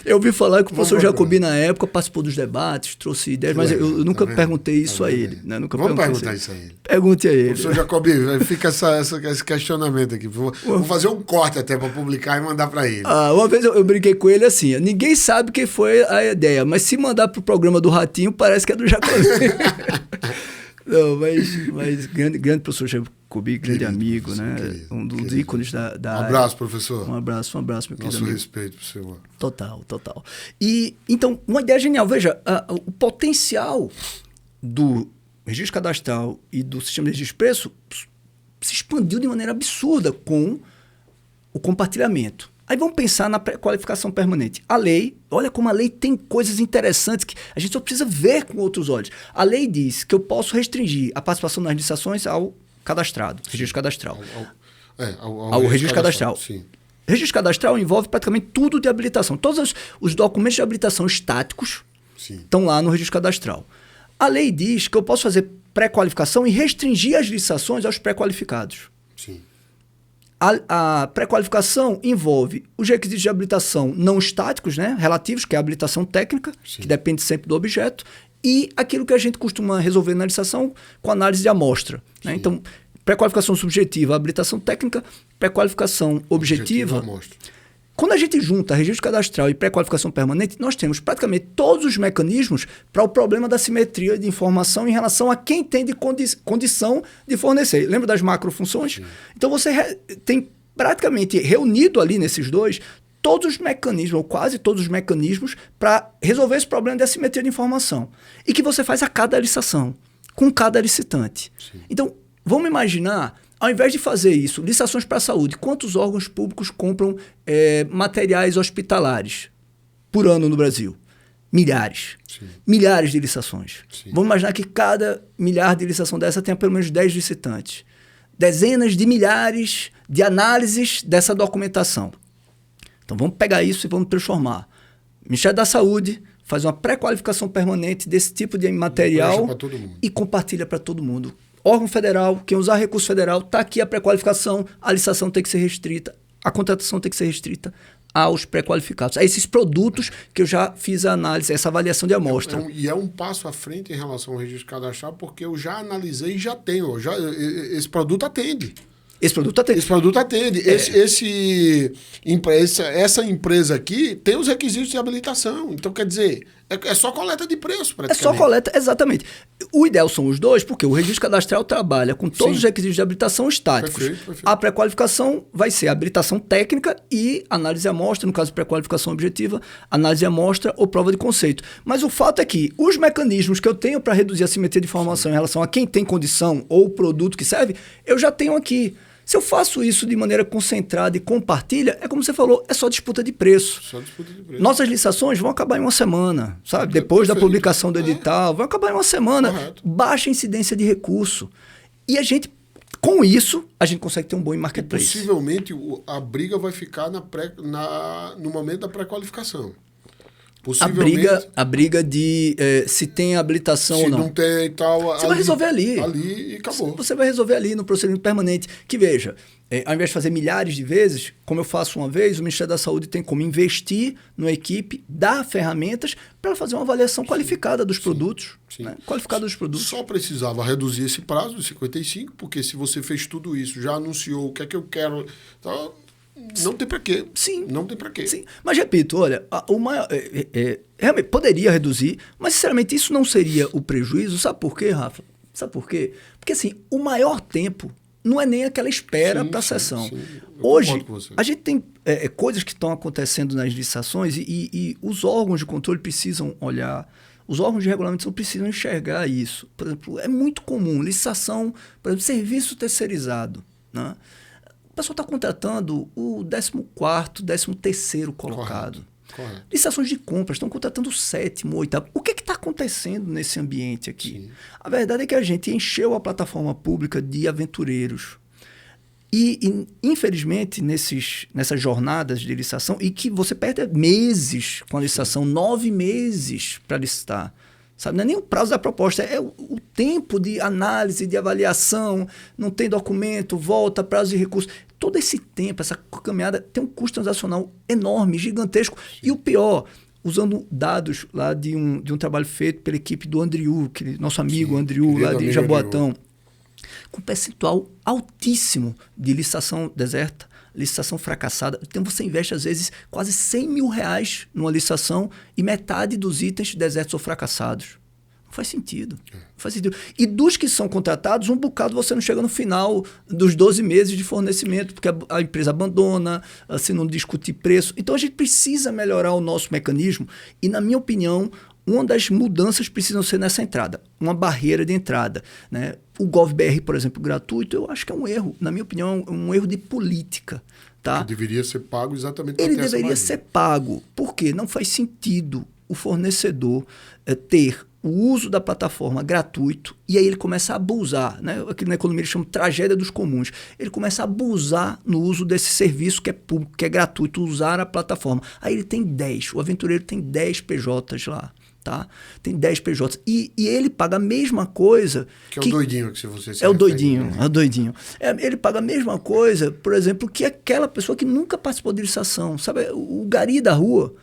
Eu ouvi falar que o professor Jacobi, na época, participou dos debates, trouxe ideias, mas eu nunca perguntei isso a ele. Né? Vamos perguntar isso a ele. Pergunte a ele. Professor Jacobi, fica esse questionamento aqui. Vou fazer um corte até para publicar e mandar para ele. Uma vez eu brinquei com ele assim, ninguém sabe quem foi a ideia, mas se mandar pro programa do Ratinho, parece que é do Jacobi. Não, mas grande professor Jacobi, grande amigo, né? Um dos ícones da área. Um abraço, professor. Um abraço, meu querido Nosso amigo. respeito pro senhor. Total. E, então, uma ideia genial. Veja, o potencial do registro cadastral e do sistema de registro de preço se expandiu de maneira absurda com o compartilhamento. Aí vamos pensar na pré-qualificação permanente. A lei, olha como a lei tem coisas interessantes que a gente só precisa ver com outros olhos. A lei diz que eu posso restringir a participação nas licitações ao cadastrado, registro cadastral. Ao registro cadastral. Sim. Registro cadastral envolve praticamente tudo de habilitação. Todos os documentos de habilitação estáticos estão lá no registro cadastral. A lei diz que eu posso fazer pré-qualificação e restringir as licitações aos pré-qualificados. Sim. A pré-qualificação envolve os requisitos de habilitação não estáticos, né, relativos, que é a habilitação técnica, que depende sempre do objeto, e aquilo que a gente costuma resolver na licitação com análise de amostra. Né? Então, pré-qualificação subjetiva, habilitação técnica, pré-qualificação objetiva. Quando a gente junta registro cadastral e pré-qualificação permanente, nós temos praticamente todos os mecanismos para o problema da simetria de informação em relação a quem tem de condição de fornecer. Lembra das macrofunções? Então você tem praticamente reunido ali nesses dois todos os mecanismos, ou quase todos os mecanismos, para resolver esse problema da simetria de informação. E que você faz a cada licitação, com cada licitante. Então, vamos imaginar... Ao invés de fazer isso, licitações para a saúde, quantos órgãos públicos compram materiais hospitalares por ano no Brasil? Milhares. Milhares de licitações. Vamos imaginar que cada milhar de licitação dessa tenha pelo menos 10 licitantes. Dezenas de milhares de análises dessa documentação. Então vamos pegar isso e vamos transformar. O Ministério da Saúde faz uma pré-qualificação permanente desse tipo de material e compartilha para todo mundo. Órgão federal, quem usar recurso federal, está aqui a pré-qualificação, a licitação tem que ser restrita, a contratação tem que ser restrita aos pré-qualificados. A esses produtos que eu já fiz a análise, essa avaliação de amostra. E é um passo à frente em relação ao registro cadastral, porque eu já analisei e já tenho. Esse produto atende. Esse produto atende. Esse produto atende. Essa empresa aqui tem os requisitos de habilitação. Então, quer dizer, é só coleta de preço, praticamente. É só coleta, exatamente. O ideal são os dois, porque o registro cadastral trabalha com todos os requisitos de habilitação estáticos. Perfeito. A pré-qualificação vai ser habilitação técnica e análise de amostra, no caso de pré-qualificação objetiva, análise de amostra ou prova de conceito. Mas o fato é que os mecanismos que eu tenho para reduzir a simetria de informação em relação a quem tem condição ou o produto que serve, eu já tenho aqui. Se eu faço isso de maneira concentrada e compartilha, é como você falou, é só disputa de preço. Nossas licitações vão acabar em uma semana, sabe? Depois da publicação do edital, vão acabar em uma semana. Correto. Baixa incidência de recurso. E a gente, com isso, a gente consegue ter um bom marketplace. Possivelmente a briga vai ficar no momento da pré-qualificação. A briga de se tem habilitação ou não. Se não tem e tal... Você vai resolver ali. Ali e acabou. Você vai resolver ali no procedimento permanente. Que veja, ao invés de fazer milhares de vezes, como eu faço uma vez, o Ministério da Saúde tem como investir numa equipe, dar ferramentas para fazer uma avaliação qualificada dos produtos. Sim. Né? Qualificada dos produtos. Só precisava reduzir esse prazo de 55, porque se você fez tudo isso, já anunciou o que é que eu quero... Então, não tem para quê. Sim. Não tem para quê. Sim. Mas repito, olha, o maior, realmente poderia reduzir, mas sinceramente isso não seria o prejuízo. Sabe por quê, Rafa? Sabe por quê? Porque assim, o maior tempo não é nem aquela espera para a sessão. Sim. Hoje, a gente tem coisas que estão acontecendo nas licitações e os órgãos de controle precisam olhar. Os órgãos de regulamentação precisam enxergar isso. Por exemplo, é muito comum, licitação, por exemplo, serviço terceirizado, né? O pessoal está contratando o 14º, 13º colocado. Correto. Licitações de compras estão contratando o 7º, 8º. O que está acontecendo nesse ambiente aqui? Sim. A verdade é que a gente encheu a plataforma pública de aventureiros. E infelizmente, nessas jornadas de licitação, e que você perde meses com a licitação, 9 meses para licitar. Sabe? Não é nem o prazo da proposta, é o tempo de análise, de avaliação, não tem documento, volta, prazo de recurso. Todo esse tempo, essa caminhada, tem um custo transacional enorme, gigantesco. Sim. E o pior, usando dados lá de um trabalho feito pela equipe do Andriu, nosso amigo Andriu, lá de Jaboatão, com percentual altíssimo de licitação deserta, licitação fracassada. Então você investe, às vezes, quase R$100 mil numa licitação e metade dos itens desertos ou fracassados. Não faz sentido. Não faz sentido. E dos que são contratados, um bocado você não chega no final dos 12 meses de fornecimento, porque a empresa abandona, se não discutir preço. Então a gente precisa melhorar o nosso mecanismo e, na minha opinião, uma das mudanças precisam ser nessa entrada, uma barreira de entrada, né? O GovBR, por exemplo, gratuito, eu acho que é um erro, na minha opinião, é um erro de política. Tá? Que deveria ser pago exatamente para Ele deveria ser pago, porque não faz sentido o fornecedor ter o uso da plataforma gratuito e aí ele começa a abusar, né? Aqui na economia eles chamam de tragédia dos comuns. Ele começa a abusar no uso desse serviço que é público, que é gratuito, usar a plataforma. Aí ele tem 10, o aventureiro tem 10 PJs lá. Tá? Tem 10 PJs. E ele paga a mesma coisa... Que é o doidinho que você se É o doidinho, é o doidinho. Ele paga a mesma coisa, por exemplo, que aquela pessoa que nunca participou de licitação. Sabe, o gari da rua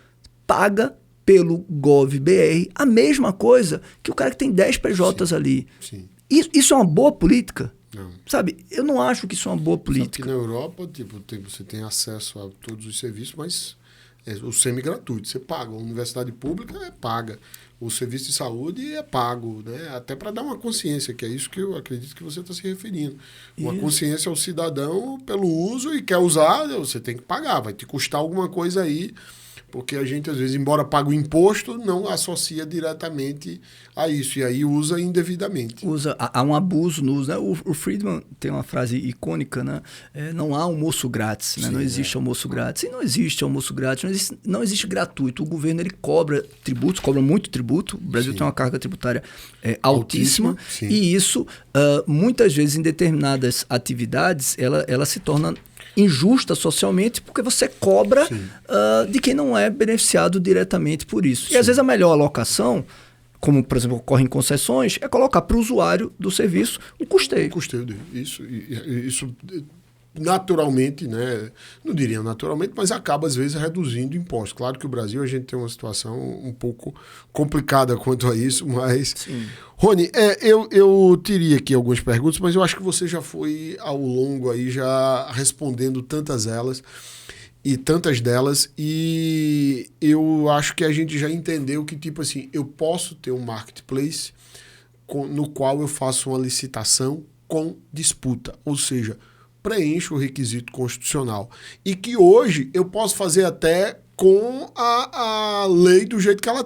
paga pelo GovBR a mesma coisa que o cara que tem 10 PJs Sim. ali. Sim. Isso é uma boa política? Não. Sabe, eu não acho que isso é uma boa política. Sabe que na Europa, você tem acesso a todos os serviços, mas... o semi-gratuito, você paga. A universidade pública é paga. O serviço de saúde é pago, né? Até para dar uma consciência, que é isso que eu acredito que você está se referindo. Uma consciência ao cidadão pelo uso e quer usar, você tem que pagar. Vai te custar alguma coisa aí, porque a gente, às vezes, embora pague o imposto, não associa diretamente a isso. E aí usa indevidamente. Há um abuso no uso, né? O Friedman tem uma frase icônica, né? Não há almoço grátis, né? Sim, não existe almoço grátis. E não existe almoço grátis, não existe gratuito. O governo ele cobra tributos, cobra muito tributo. O Brasil tem uma carga tributária altíssima. E isso, muitas vezes, em determinadas atividades, ela se torna injusta socialmente porque você cobra de quem não é beneficiado diretamente por isso. Sim. E às vezes a melhor alocação, como por exemplo ocorre em concessões, é colocar para o usuário do serviço o custeio. O custeio dele. Isso naturalmente, né? Não diria naturalmente, mas acaba às vezes reduzindo impostos. Claro que o Brasil a gente tem uma situação um pouco complicada quanto a isso, mas... Sim. Rony, eu teria aqui algumas perguntas, mas eu acho que você já foi ao longo aí, já respondendo tantas delas, e eu acho que a gente já entendeu que, tipo assim, eu posso ter um marketplace no qual eu faço uma licitação com disputa, ou seja, preencho o requisito constitucional. E que hoje eu posso fazer até com a lei do jeito que ela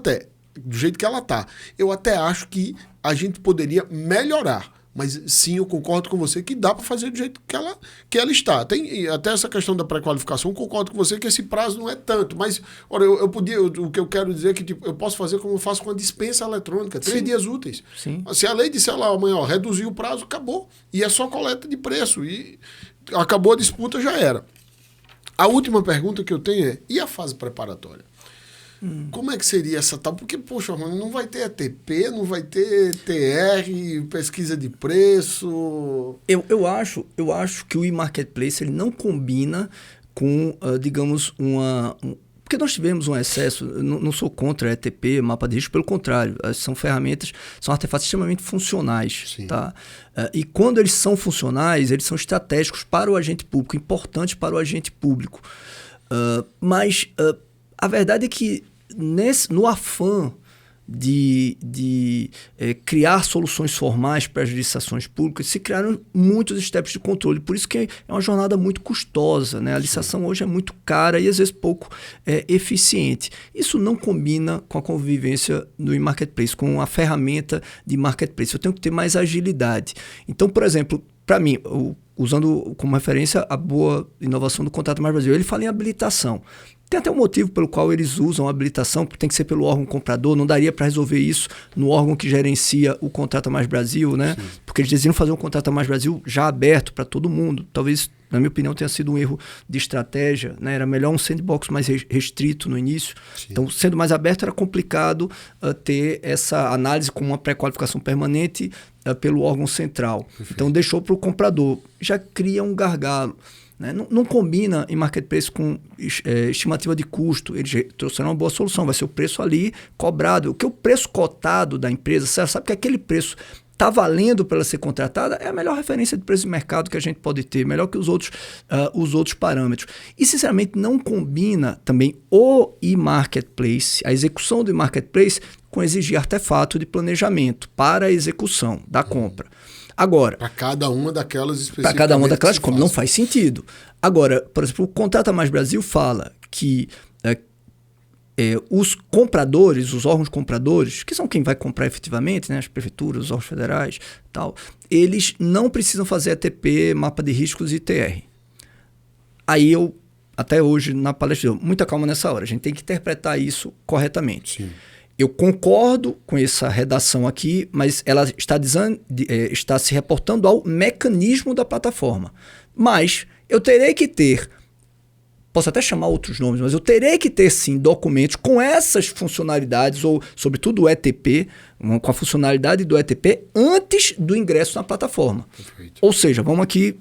está. Eu até acho que a gente poderia melhorar. Mas sim, eu concordo com você que dá para fazer do jeito que ela está. Tem até essa questão da pré-qualificação, concordo com você que esse prazo não é tanto. Mas, olha, o que eu quero dizer é que tipo, eu posso fazer como eu faço com a dispensa eletrônica, 3 dias úteis. Sim. Se a lei disser lá amanhã, reduzir o prazo, acabou. E é só coleta de preço. E acabou a disputa, já era. A última pergunta que eu tenho é, e a fase preparatória? Como é que seria essa tal? Porque, poxa, mano, não vai ter ATP, não vai ter TR, pesquisa de preço. Eu acho que o e-marketplace ele não combina com, digamos, porque nós tivemos um excesso, não sou contra ETP, mapa de risco, pelo contrário, são ferramentas, são artefatos extremamente funcionais. Sim. Tá? E quando eles são funcionais, eles são estratégicos para o agente público, importantes para o agente público. Mas a verdade é que no afã de criar soluções formais para as licitações públicas, se criaram muitos steps de controle. Por isso que é uma jornada muito custosa, né? A licitação hoje é muito cara e às vezes pouco eficiente. Isso não combina com a convivência no e-marketplace, com a ferramenta de marketplace. Eu tenho que ter mais agilidade. Então, por exemplo, para mim, usando como referência a boa inovação do Contrato Mais Brasil, ele fala em habilitação. Tem até um motivo pelo qual eles usam a habilitação, porque tem que ser pelo órgão comprador, não daria para resolver isso no órgão que gerencia o Contrato Mais Brasil, né? Sim. Porque eles decidiram fazer um Contrato Mais Brasil já aberto para todo mundo. Talvez, na minha opinião, tenha sido um erro de estratégia, né? Era melhor um sandbox mais restrito no início. Sim. Então, sendo mais aberto, era complicado ter essa análise com uma pré-qualificação permanente pelo órgão central. Perfeito. Então, deixou para o comprador. Já cria um gargalo. Né? Não combina em marketplace com estimativa de custo. Eles trouxeram uma boa solução, vai ser o preço ali cobrado. O preço cotado da empresa, você sabe que aquele preço está valendo para ela ser contratada, é a melhor referência de preço de mercado que a gente pode ter, melhor que os outros parâmetros. E, sinceramente, não combina também o e-marketplace, a execução do e-marketplace, com exigir artefato de planejamento para a execução da compra. Agora, para cada uma daquelas específicas. Para cada uma daquelas, como não faz sentido. Agora, por exemplo, o Contrata Mais Brasil fala que os compradores, os órgãos compradores, que são quem vai comprar efetivamente, né, as prefeituras, os órgãos federais, tal, eles não precisam fazer ATP, mapa de riscos e TR. Aí eu, até hoje, na palestra, muita calma nessa hora, a gente tem que interpretar isso corretamente. Sim. Eu concordo com essa redação aqui, mas ela está se reportando ao mecanismo da plataforma. Mas eu terei que ter, posso até chamar outros nomes, mas eu terei que ter sim documentos com essas funcionalidades, ou sobretudo o ETP, com a funcionalidade do ETP, antes do ingresso na plataforma. Perfeito. Ou seja, vamos aqui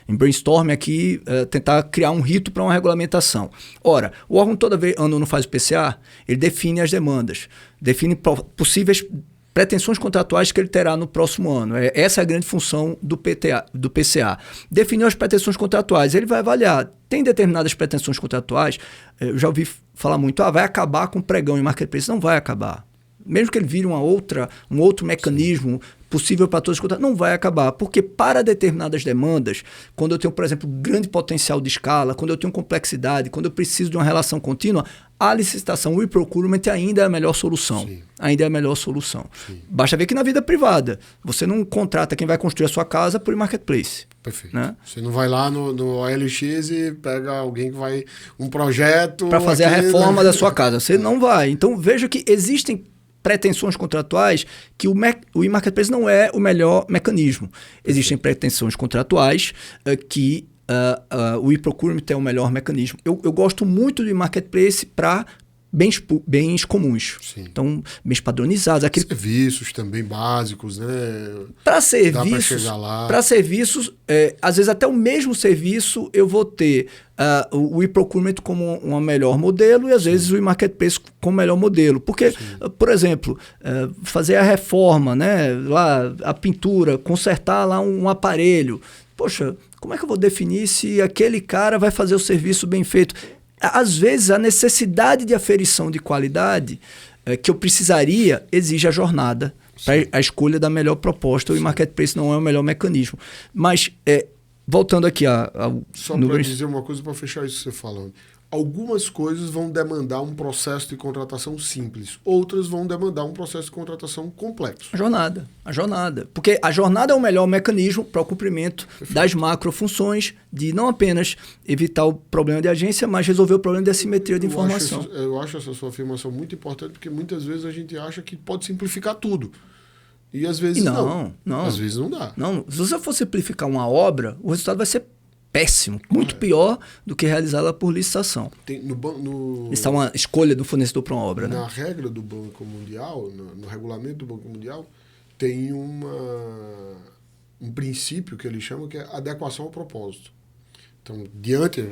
em brainstorm aqui, tentar criar um rito para uma regulamentação. Ora, o órgão toda vez ano não faz o PCA, ele define as demandas, define possíveis pretensões contratuais que ele terá no próximo ano. Essa é a grande função do PCA. Definiu as pretensões contratuais, ele vai avaliar. Tem determinadas pretensões contratuais, eu já ouvi falar muito, vai acabar com o pregão em marketplace. Não vai acabar. Mesmo que ele vire um outro mecanismo possível para todos os contratos, não vai acabar. Porque para determinadas demandas, quando eu tenho, por exemplo, grande potencial de escala, quando eu tenho complexidade, quando eu preciso de uma relação contínua, a licitação, o e-procurement ainda é a melhor solução. Sim. Ainda é a melhor solução. Sim. Basta ver que na vida privada, você não contrata quem vai construir a sua casa por marketplace. Perfeito. Né? Você não vai lá no OLX e pega alguém que vai... um projeto... para fazer a reforma da sua casa. Você não vai. Então, veja que existem pretensões contratuais que o e-marketplace não é o melhor mecanismo. Existem pretensões contratuais que o e-procurement é o melhor mecanismo. Eu gosto muito do e-marketplace para bens comuns. Sim. Então, bens padronizados. Serviços também básicos, né? Para Dá pra chegar lá. serviços, às vezes até o mesmo serviço eu vou ter o e-procurement como um melhor modelo e às vezes o e-marketplace como melhor modelo. Porque, por exemplo, fazer a reforma, né? Lá, a pintura, consertar lá um aparelho. Poxa, como é que eu vou definir se aquele cara vai fazer o serviço bem feito? Às vezes, a necessidade de aferição de qualidade que eu precisaria exige a jornada para a escolha da melhor proposta. O marketplace não é o melhor mecanismo. Mas, voltando aqui ao... Só para dizer uma coisa, para fechar isso que você falando. Algumas coisas vão demandar um processo de contratação simples. Outras vão demandar um processo de contratação complexo. A jornada. Porque a jornada é o melhor mecanismo para o cumprimento das macrofunções de não apenas evitar o problema de agência, mas resolver o problema de assimetria de informação. Eu acho essa sua afirmação muito importante, porque muitas vezes a gente acha que pode simplificar tudo. E às vezes não. Às vezes não dá. Não. Se você for simplificar uma obra, o resultado vai ser péssimo, muito pior do que realizá-la por licitação. Isso é uma escolha do fornecedor para uma obra. Na regra do Banco Mundial, no regulamento do Banco Mundial, tem um princípio que eles chamam que é adequação ao propósito. Então,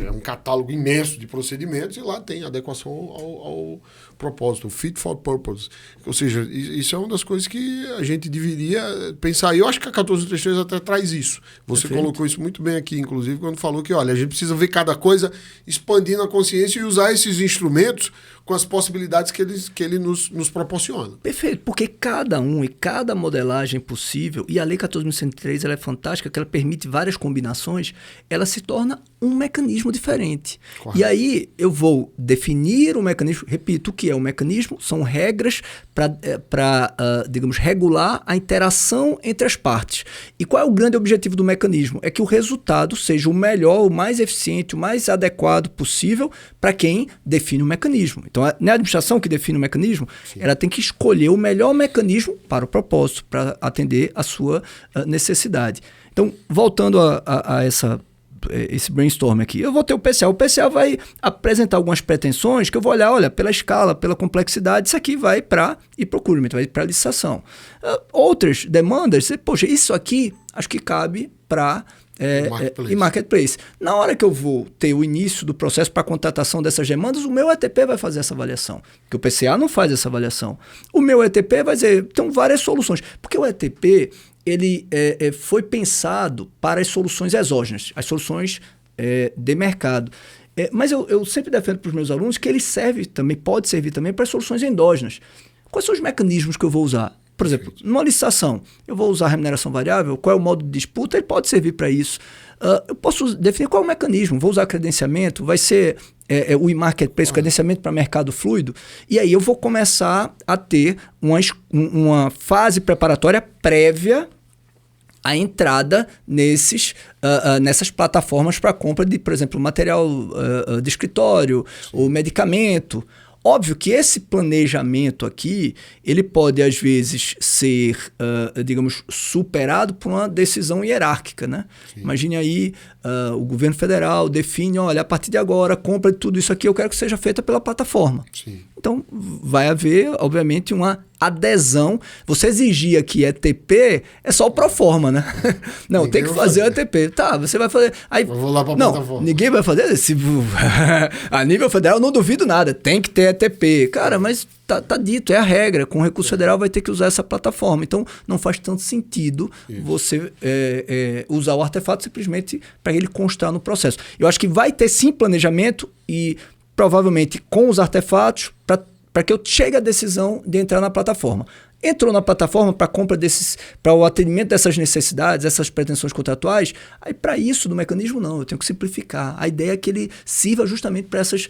é um catálogo imenso de procedimentos e lá tem adequação ao propósito, o fit for purpose. Ou seja, isso é uma das coisas que a gente deveria pensar. E eu acho que a 1433 até traz isso. Você colocou isso muito bem aqui, inclusive, quando falou que, olha, a gente precisa ver cada coisa expandindo a consciência e usar esses instrumentos com as possibilidades que ele nos proporciona. Perfeito, porque cada um e cada modelagem possível, e a Lei 14.103 ela é fantástica, que ela permite várias combinações, ela se torna um mecanismo diferente. Correto. E aí eu vou definir o mecanismo, repito, o que é o mecanismo? São regras para, digamos, regular a interação entre as partes. E qual é o grande objetivo do mecanismo? É que o resultado seja o melhor, o mais eficiente, o mais adequado possível para quem define o mecanismo. Então, não é a administração que define o mecanismo, sim, ela tem que escolher o melhor mecanismo para o propósito, para atender a sua necessidade. Então, voltando a esse brainstorm aqui, eu vou ter o PCA. O PCA vai apresentar algumas pretensões que eu vou olhar, olha, pela escala, pela complexidade, isso aqui vai para e-procurement, vai para licitação. Outras demandas, poxa, isso aqui acho que cabe para e marketplace. Na hora que eu vou ter o início do processo para a contratação dessas demandas, o meu ETP vai fazer essa avaliação, porque o PCA não faz essa avaliação. O meu ETP vai dizer, tem várias soluções, porque o ETP ele foi pensado para as soluções exógenas, as soluções de mercado. Mas eu sempre defendo para os meus alunos que ele pode servir também para as soluções endógenas. Quais são os mecanismos que eu vou usar? Por exemplo, numa licitação, eu vou usar remuneração variável, qual é o modo de disputa? Ele pode servir para isso. Eu posso definir qual é o mecanismo, vou usar credenciamento, vai ser o e-marketplace, credenciamento para mercado fluido, e aí eu vou começar a ter uma fase preparatória prévia à entrada nessas plataformas para compra de, por exemplo, material de escritório, ou medicamento. Óbvio que esse planejamento aqui, ele pode, às vezes, ser, digamos, superado por uma decisão hierárquica, né? Imagine aí, o governo federal define, olha, a partir de agora, compra de tudo isso aqui, eu quero que seja feita pela plataforma. Sim. Então, vai haver, obviamente, uma adesão. Você exigir aqui ETP, é só o proforma, né? Não, tem que fazer o ETP. Tá, você vai fazer... Aí, eu vou lá para a plataforma. Ninguém vai fazer. A nível federal, eu não duvido nada. Tem que ter ETP. Cara, mas tá dito, é a regra. Com o recurso federal vai ter que usar essa plataforma. Então, não faz tanto sentido você usar o artefato simplesmente para ele constar no processo. Eu acho que vai ter sim planejamento e provavelmente com os artefatos para que eu chegue à decisão de entrar na plataforma. Entrou na plataforma para compra para o atendimento dessas necessidades, essas pretensões contratuais, aí para isso do mecanismo não, eu tenho que simplificar. A ideia é que ele sirva justamente para essas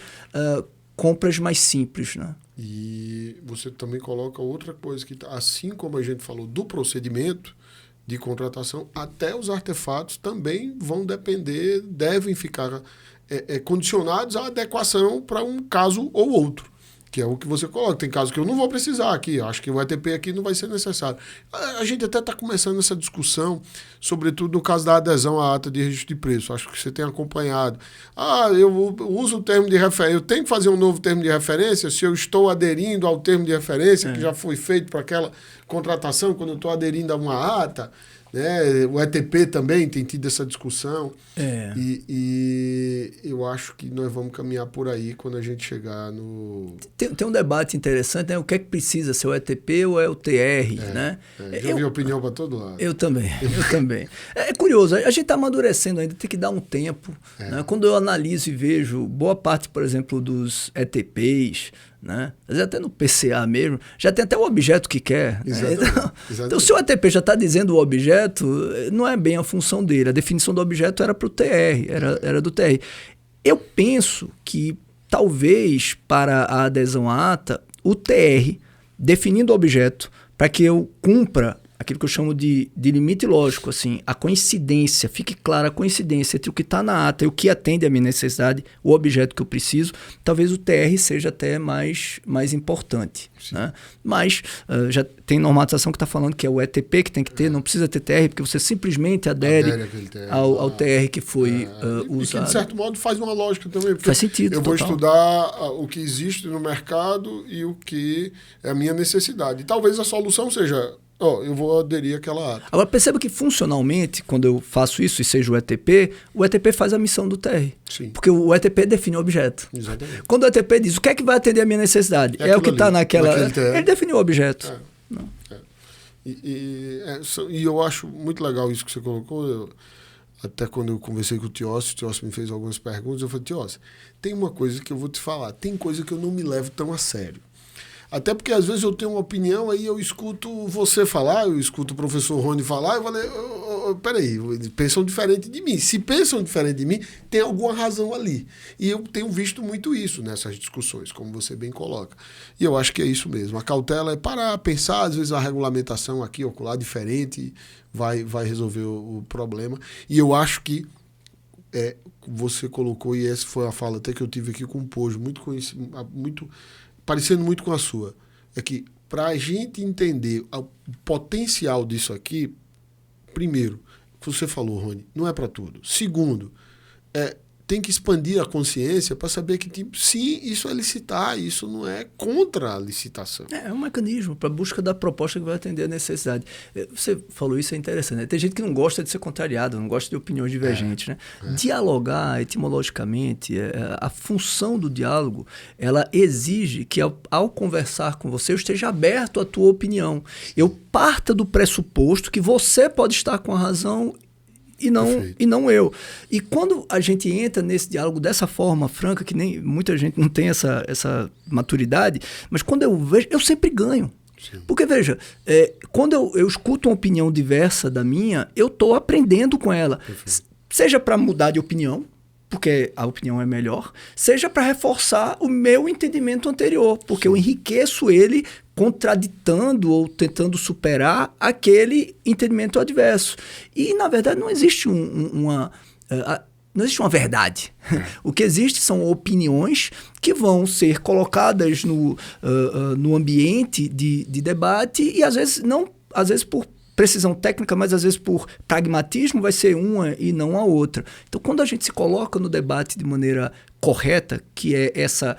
compras mais simples, né? E você também coloca outra coisa, que assim como a gente falou do procedimento de contratação, até os artefatos também vão devem ficar condicionados à adequação para um caso ou outro. Que é o que você coloca. Tem casos que eu não vou precisar aqui. Eu acho que o ETP aqui não vai ser necessário. A gente até está começando essa discussão, sobretudo no caso da adesão à ata de registro de preço. Acho que você tem acompanhado. Eu uso o termo de referência. Eu tenho que fazer um novo termo de referência se eu estou aderindo ao termo de referência que já foi feito para aquela contratação, quando eu estou aderindo a uma ata. Né? O ETP também tem tido essa discussão. E eu acho que nós vamos caminhar por aí quando a gente chegar no... Tem um debate interessante, né? O que é que precisa, se é o ETP ou é o TR, né? Já vi opinião para todo lado. Eu também. É curioso, a gente está amadurecendo ainda, tem que dar um tempo. Né? Quando eu analiso e vejo boa parte, por exemplo, dos ETPs, né? Às vezes até no PCA mesmo, já tem até o objeto que quer. Exatamente. Né? Então, se o ETP já está dizendo o objeto, não é bem a função dele. A definição do objeto era para o TR, era do TR. Eu penso que, talvez, para a adesão à ata, o TR, definindo o objeto, para que eu cumpra aquilo que eu chamo de limite lógico, assim, a coincidência, fique clara a coincidência entre o que está na ata e o que atende à minha necessidade, o objeto que eu preciso, talvez o TR seja até mais importante. Né? Mas já tem normatização que está falando que é o ETP que tem que ter, não precisa ter TR, porque você simplesmente adere ao TR que foi usado. E que, de certo modo, faz uma lógica também. Faz sentido, eu vou estudar o que existe no mercado e o que é a minha necessidade. E talvez a solução seja... eu vou aderir àquela ata. Agora, perceba que funcionalmente, quando eu faço isso e seja o ETP faz a missão do TR. Sim. Porque o ETP define o objeto. Exatamente. Quando o ETP diz o que é que vai atender a minha necessidade, é o que está naquela... Ele definiu o objeto. E eu acho muito legal isso que você colocou. Até quando eu conversei com o Tiossi me fez algumas perguntas, eu falei, Tiossi, tem uma coisa que eu vou te falar. Tem coisa que eu não me levo tão a sério. Até porque, às vezes, eu tenho uma opinião, aí eu escuto você falar, eu escuto o professor Rony falar, eu falei, peraí, pensam diferente de mim. Se pensam diferente de mim, tem alguma razão ali. E eu tenho visto muito isso nessas discussões, como você bem coloca. E eu acho que é isso mesmo. A cautela é parar, pensar, às vezes a regulamentação aqui ou lá diferente vai resolver o problema. E eu acho que você colocou, e essa foi a fala até que eu tive aqui com o Pojo, muito parecendo muito com a sua, é que para a gente entender o potencial disso aqui, primeiro, o que você falou, Rony, não é para tudo. Segundo, tem que expandir a consciência para saber que, sim, isso é licitar, isso não é contra a licitação. É um mecanismo para a busca da proposta que vai atender a necessidade. Você falou isso, é interessante. Né? Tem gente que não gosta de ser contrariado, não gosta de opiniões divergentes. Né? Dialogar, etimologicamente, a função do diálogo, ela exige que, ao conversar com você, eu esteja aberto à tua opinião. Eu parta do pressuposto que você pode estar com a razão e não eu. E quando a gente entra nesse diálogo dessa forma franca, que nem muita gente não tem essa maturidade, mas quando eu vejo, eu sempre ganho. Sim. Porque, veja, quando eu escuto uma opinião diversa da minha, eu estou aprendendo com ela. Seja para mudar de opinião, porque a opinião é melhor, seja para reforçar o meu entendimento anterior, porque eu enriqueço ele contraditando ou tentando superar aquele entendimento adverso. E, na verdade, não existe não existe uma verdade. O que existe são opiniões que vão ser colocadas no ambiente de debate e, às vezes por precisão técnica, mas às vezes por pragmatismo vai ser uma e não a outra. Então, quando a gente se coloca no debate de maneira correta, que é essa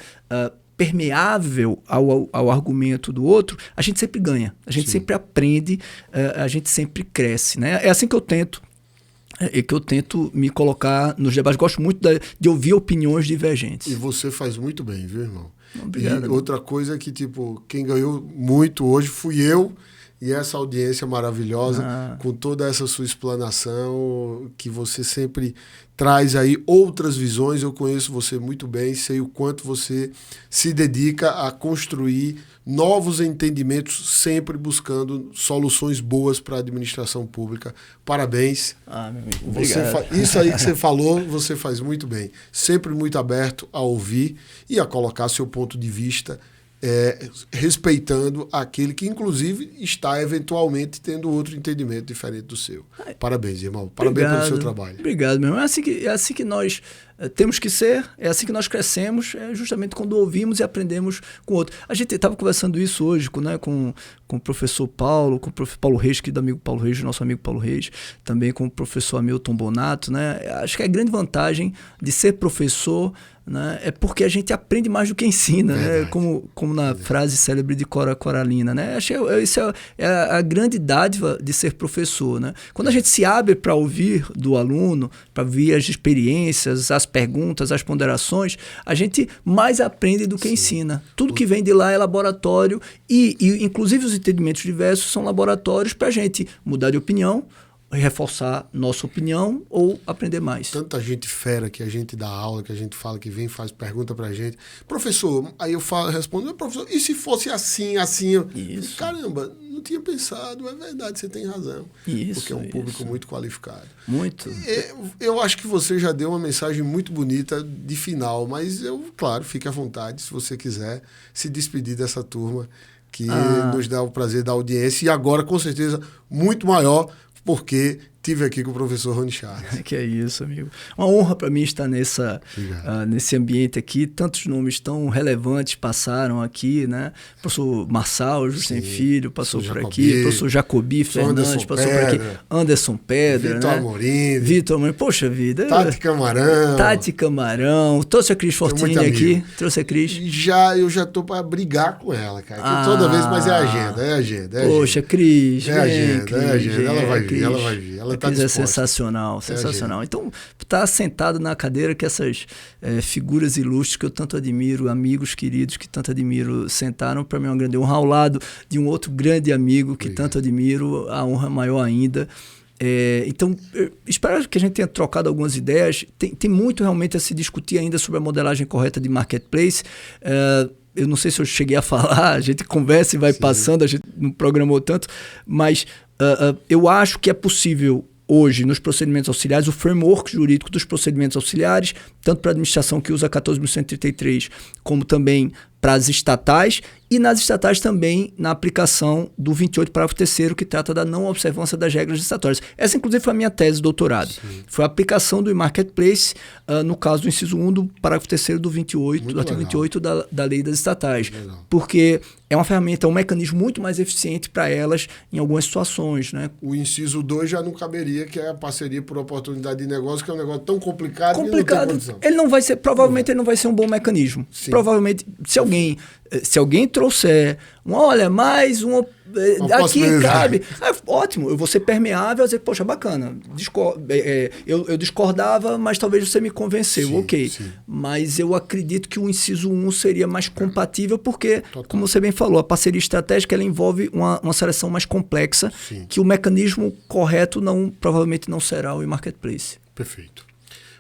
permeável ao argumento do outro, a gente sempre ganha, a gente sempre aprende, a gente sempre cresce. Né? É assim que eu tento. Que eu tento me colocar nos debates. Gosto muito de ouvir opiniões divergentes. E você faz muito bem, viu, irmão? Obrigado. E outra coisa é que, quem ganhou muito hoje fui eu, e essa audiência maravilhosa, com toda essa sua explanação, que você sempre traz aí outras visões. Eu conheço você muito bem, sei o quanto você se dedica a construir novos entendimentos, sempre buscando soluções boas para a administração pública. Parabéns. Meu amigo, obrigado. Isso aí que você falou, você faz muito bem. Sempre muito aberto a ouvir e a colocar seu ponto de vista, respeitando aquele que, inclusive, está eventualmente tendo outro entendimento diferente do seu. Parabéns, irmão. Parabéns pelo seu trabalho. Obrigado, meu irmão. É assim que nós temos que ser, é assim que nós crescemos, é justamente quando ouvimos e aprendemos com o outro. A gente estava conversando isso hoje com o professor Paulo, com o professor Paulo Reis, que é do amigo Paulo Reis, nosso amigo Paulo Reis, também com o professor Hamilton Bonato, né? Acho que a grande vantagem de ser professor, né, é porque a gente aprende mais do que ensina, né? Como na frase célebre de Cora Coralina, né? Acho que isso é a grande dádiva de ser professor, né? Quando a gente se abre para ouvir do aluno, para ouvir as experiências, as perguntas, as ponderações, a gente mais aprende do que ensina. Tudo que vem de lá é laboratório e inclusive os entendimentos diversos são laboratórios para a gente mudar de opinião, reforçar nossa opinião ou aprender mais. Tanta gente fera que a gente dá aula, que a gente fala, que vem faz pergunta pra gente. Professor, aí eu respondo, professor, e se fosse assim, assim? Isso. Caramba, não tinha pensado, é verdade, você tem razão. Isso, porque é um público muito qualificado. Muito. Eu acho que você já deu uma mensagem muito bonita de final, mas claro, fique à vontade, se você quiser se despedir dessa turma que nos dá o prazer da audiência e agora, com certeza, muito maior, porque tive aqui com o professor Rony Charles. Que é isso, amigo. Uma honra para mim estar nesse ambiente aqui. Tantos nomes tão relevantes passaram aqui, né? O professor Marçal, Justin Filho, passou por aqui. O professor Jacobi Fernandes passou por aqui. Anderson Pedra, Vitor Amorim. Vitor Amorim. Poxa vida. Tati Camarão. Trouxe a Cris Fortini aqui. Trouxe a Cris. Eu já tô para brigar com ela, cara. Toda vez, mas é agenda. Poxa, Cris. É agenda. Ela vai vir. Ela tá é sensacional. Então, tá sentado na cadeira que essas figuras ilustres que eu tanto admiro, amigos queridos que tanto admiro, sentaram, para mim é uma grande honra, ao lado de um outro grande amigo que tanto admiro, a honra maior ainda. Então, espero que a gente tenha trocado algumas ideias. Tem muito realmente a se discutir ainda sobre a modelagem correta de marketplace. Eu não sei se eu cheguei a falar, a gente conversa e vai passando, a gente não programou tanto, mas eu acho que é possível hoje, nos procedimentos auxiliares, o framework jurídico dos procedimentos auxiliares, tanto para a administração que usa 14.133, como também para as estatais, e nas estatais também na aplicação do 28, parágrafo 3º, que trata da não observância das regras licitatórias. Essa, inclusive, foi a minha tese de doutorado. Sim. Foi a aplicação do marketplace, no caso do inciso 1 do parágrafo 3º do 28, do artigo 28 da lei das estatais. Porque é uma ferramenta, é um mecanismo muito mais eficiente para elas em algumas situações, né? O inciso 2 já não caberia, que é a parceria por oportunidade de negócio, que é um negócio tão complicado que não tem condição. Ele não vai ser, provavelmente ele não vai ser um bom mecanismo. Sim. Provavelmente, se alguém trouxer olha, mais uma aqui cabe, ótimo, eu vou ser permeável, dizer, poxa, bacana, eu discordava, mas talvez você me convenceu, sim, ok. Sim. Mas eu acredito que o inciso 1 seria mais compatível, porque, como você bem falou, a parceria estratégica ela envolve uma seleção mais complexa, sim, que o mecanismo correto provavelmente não será o marketplace. Perfeito.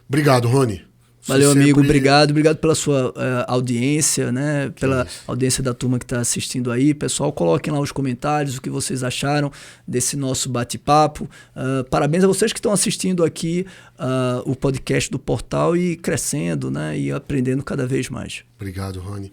Obrigado, Rony. Valeu, amigo. Obrigado pela sua audiência, né? Pela audiência da turma que está assistindo aí. Pessoal, coloquem lá os comentários o que vocês acharam desse nosso bate-papo. Parabéns a vocês que estão assistindo aqui o podcast do Portal e crescendo, né? E aprendendo cada vez mais. Obrigado, Rony.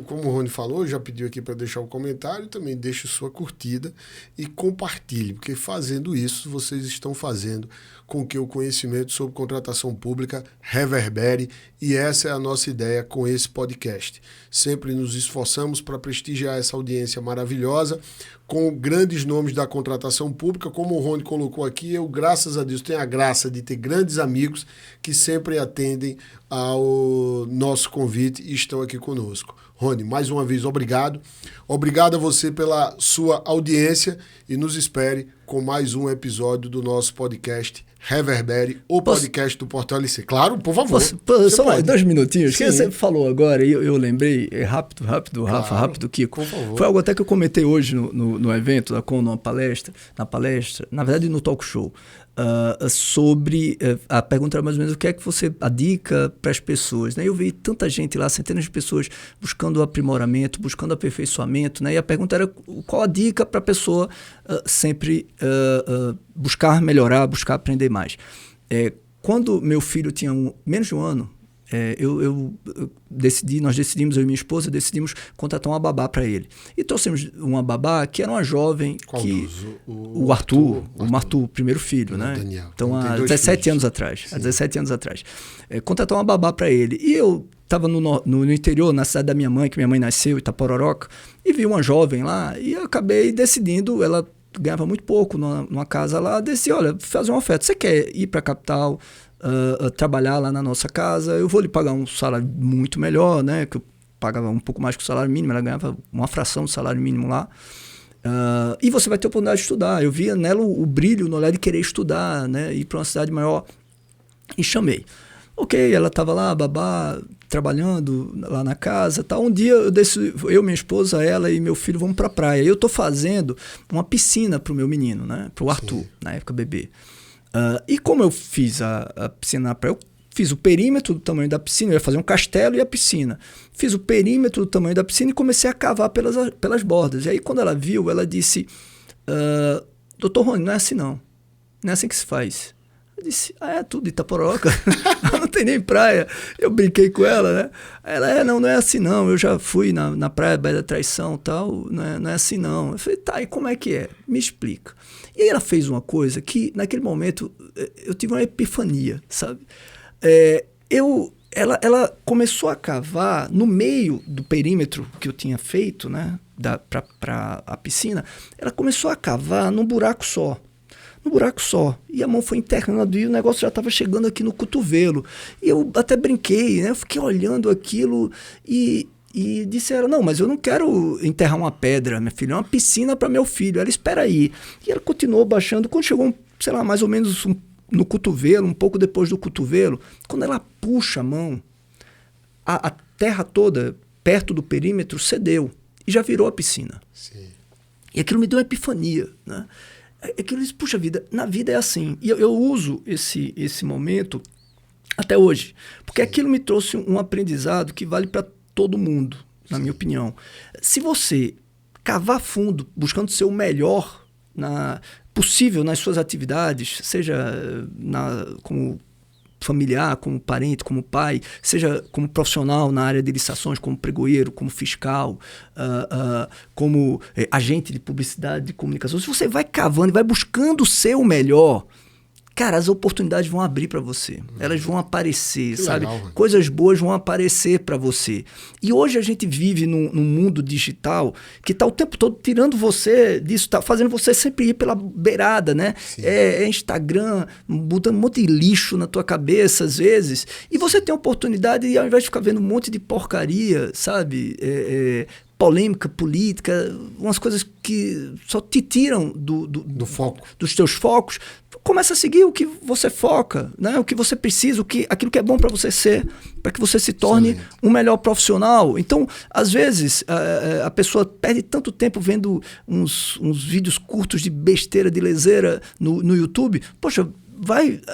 Como o Rony falou, já pediu aqui para deixar um comentário, também deixe sua curtida e compartilhe, porque fazendo isso, vocês estão fazendo com que o conhecimento sobre contratação pública reverbere, e essa é a nossa ideia com esse podcast. Sempre nos esforçamos para prestigiar essa audiência maravilhosa, com grandes nomes da contratação pública, como o Rony colocou aqui. Eu, graças a Deus, tenho a graça de ter grandes amigos que sempre atendem ao nosso convite e estão aqui conosco. Rony, mais uma vez, obrigado. Obrigado a você pela sua audiência e nos espere com mais um episódio do nosso podcast Reverbere, o podcast do Portal LC. Claro, por favor. Só 2 minutinhos. Que você falou agora, eu lembrei, rápido, claro, Rafa, rápido, Kiko. Por favor. Foi algo até que eu comentei hoje no evento, na palestra, na verdade no talk show, sobre, a pergunta era mais ou menos o que é que você, a dica para as pessoas, né? Eu vi tanta gente lá, centenas de pessoas buscando aprimoramento, buscando aperfeiçoamento, né? E a pergunta era qual a dica para a pessoa sempre buscar melhorar, buscar aprender mais. Quando meu filho tinha menos de um ano, nós decidimos, eu e minha esposa, decidimos contratar uma babá para ele. E trouxemos uma babá que era uma jovem. Qual que dos? O Arthur, o primeiro filho, né? Daniel. Então, Tem há dois 17 filhos. anos atrás. Sim. Há 17 anos atrás. Contratou uma babá para ele. E eu estava no interior, na cidade da minha mãe, que minha mãe nasceu, Itapororoca, e vi uma jovem lá, e eu acabei decidindo, ela ganhava muito pouco numa casa lá, decidi, olha, fazer uma oferta. Você quer ir para a capital, trabalhar lá na nossa casa? Eu vou lhe pagar um salário muito melhor, né? Que eu pagava um pouco mais que o salário mínimo, ela ganhava uma fração do salário mínimo lá. E você vai ter a oportunidade de estudar. Eu via nela o brilho no olhar de querer estudar, né? Ir para uma cidade maior. E chamei. Ok, ela estava lá, babá, trabalhando lá na casa, tal. Um dia eu, minha esposa, ela e meu filho vamos para a praia. Eu estou fazendo uma piscina para o meu menino, né? Para o Arthur, na época bebê. E como eu fiz a piscina na praia, eu fiz o perímetro do tamanho da piscina, eu ia fazer um castelo e a piscina. Fiz o perímetro do tamanho da piscina e comecei a cavar pelas bordas. E aí quando ela viu, ela disse, Dr. Rony, não é assim não. Não é assim que se faz. Eu disse, tudo Itapororoca. Não tem nem praia. Eu brinquei com ela, né? Ela, não é assim não. Eu já fui na praia Baía da Traição e tal. Não é assim não. Eu falei, tá, e como é que é? Me explica. E aí ela fez uma coisa que, naquele momento, eu tive uma epifania, sabe? Ela começou a cavar no meio do perímetro que eu tinha feito, né? Para a piscina. Ela começou a cavar num buraco só. E a mão foi internando e o negócio já estava chegando aqui no cotovelo. E eu até brinquei, né? Eu fiquei olhando aquilo e disse a ela, não, mas eu não quero enterrar uma pedra, minha filha, é uma piscina para meu filho. Ela, espera aí. E ela continuou baixando. Quando chegou, sei lá, mais ou menos no cotovelo, um pouco depois do cotovelo, quando ela puxa a mão, a terra toda, perto do perímetro, cedeu. E já virou a piscina. Sim. E aquilo me deu uma epifania, né? Aquilo disse, puxa vida, na vida é assim. E eu uso esse momento até hoje. Porque aquilo me trouxe um aprendizado que vale para todo mundo, na minha opinião. Se você cavar fundo, buscando ser o melhor possível nas suas atividades, seja como familiar, como parente, como pai, seja como profissional na área de licitações, como pregoeiro, como fiscal, como agente de publicidade, de comunicação. Se você vai cavando e vai buscando ser o melhor, cara, as oportunidades vão abrir para você. Elas vão aparecer, que sabe? legal, Coisas boas vão aparecer para você. E hoje a gente vive num mundo digital que está o tempo todo tirando você disso, está fazendo você sempre ir pela beirada, né? É Instagram, botando um monte de lixo na tua cabeça, às vezes. E você tem a oportunidade, e ao invés de ficar vendo um monte de porcaria, sabe? Polêmica, política, umas coisas que só te tiram do foco, dos teus focos. Começa a seguir o que você foca, né? O que você precisa, aquilo que é bom para você ser, para que você se torne um melhor profissional. Então, às vezes, a pessoa perde tanto tempo vendo uns vídeos curtos de besteira, de leseira no YouTube. Poxa,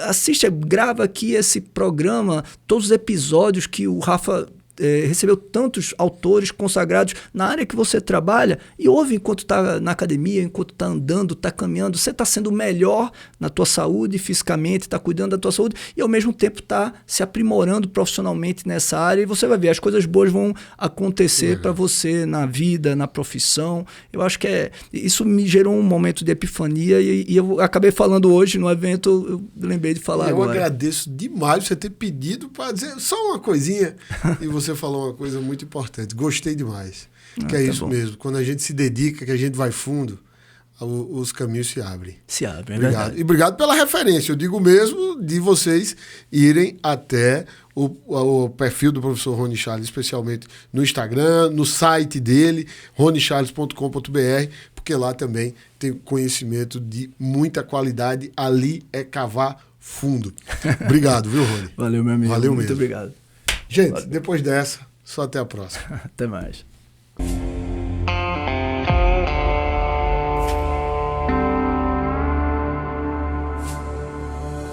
assiste, grava aqui esse programa, todos os episódios que o Rafa recebeu tantos autores consagrados na área que você trabalha, e ouve enquanto está na academia, enquanto está andando, está caminhando. Você está sendo melhor na tua saúde fisicamente, está cuidando da tua saúde e ao mesmo tempo está se aprimorando profissionalmente nessa área, e você vai ver, as coisas boas vão acontecer para você na vida, na profissão. Eu acho que isso me gerou um momento de epifania, e eu acabei falando hoje no evento, eu lembrei de falar agora. Eu agradeço demais você ter pedido para dizer só uma coisinha e você falou uma coisa muito importante. Gostei demais. Que é isso mesmo. Quando a gente se dedica, que a gente vai fundo, os caminhos se abrem. Se abrem, obrigado. Verdade. E obrigado pela referência. Eu digo mesmo de vocês irem até o perfil do professor Rony Charles, especialmente no Instagram, no site dele, ronicharles.com.br, porque lá também tem conhecimento de muita qualidade. Ali é cavar fundo. Obrigado, viu, Rony? Valeu, meu amigo. Valeu Muito mesmo. obrigado. Gente, depois dessa, só até a próxima. Até mais.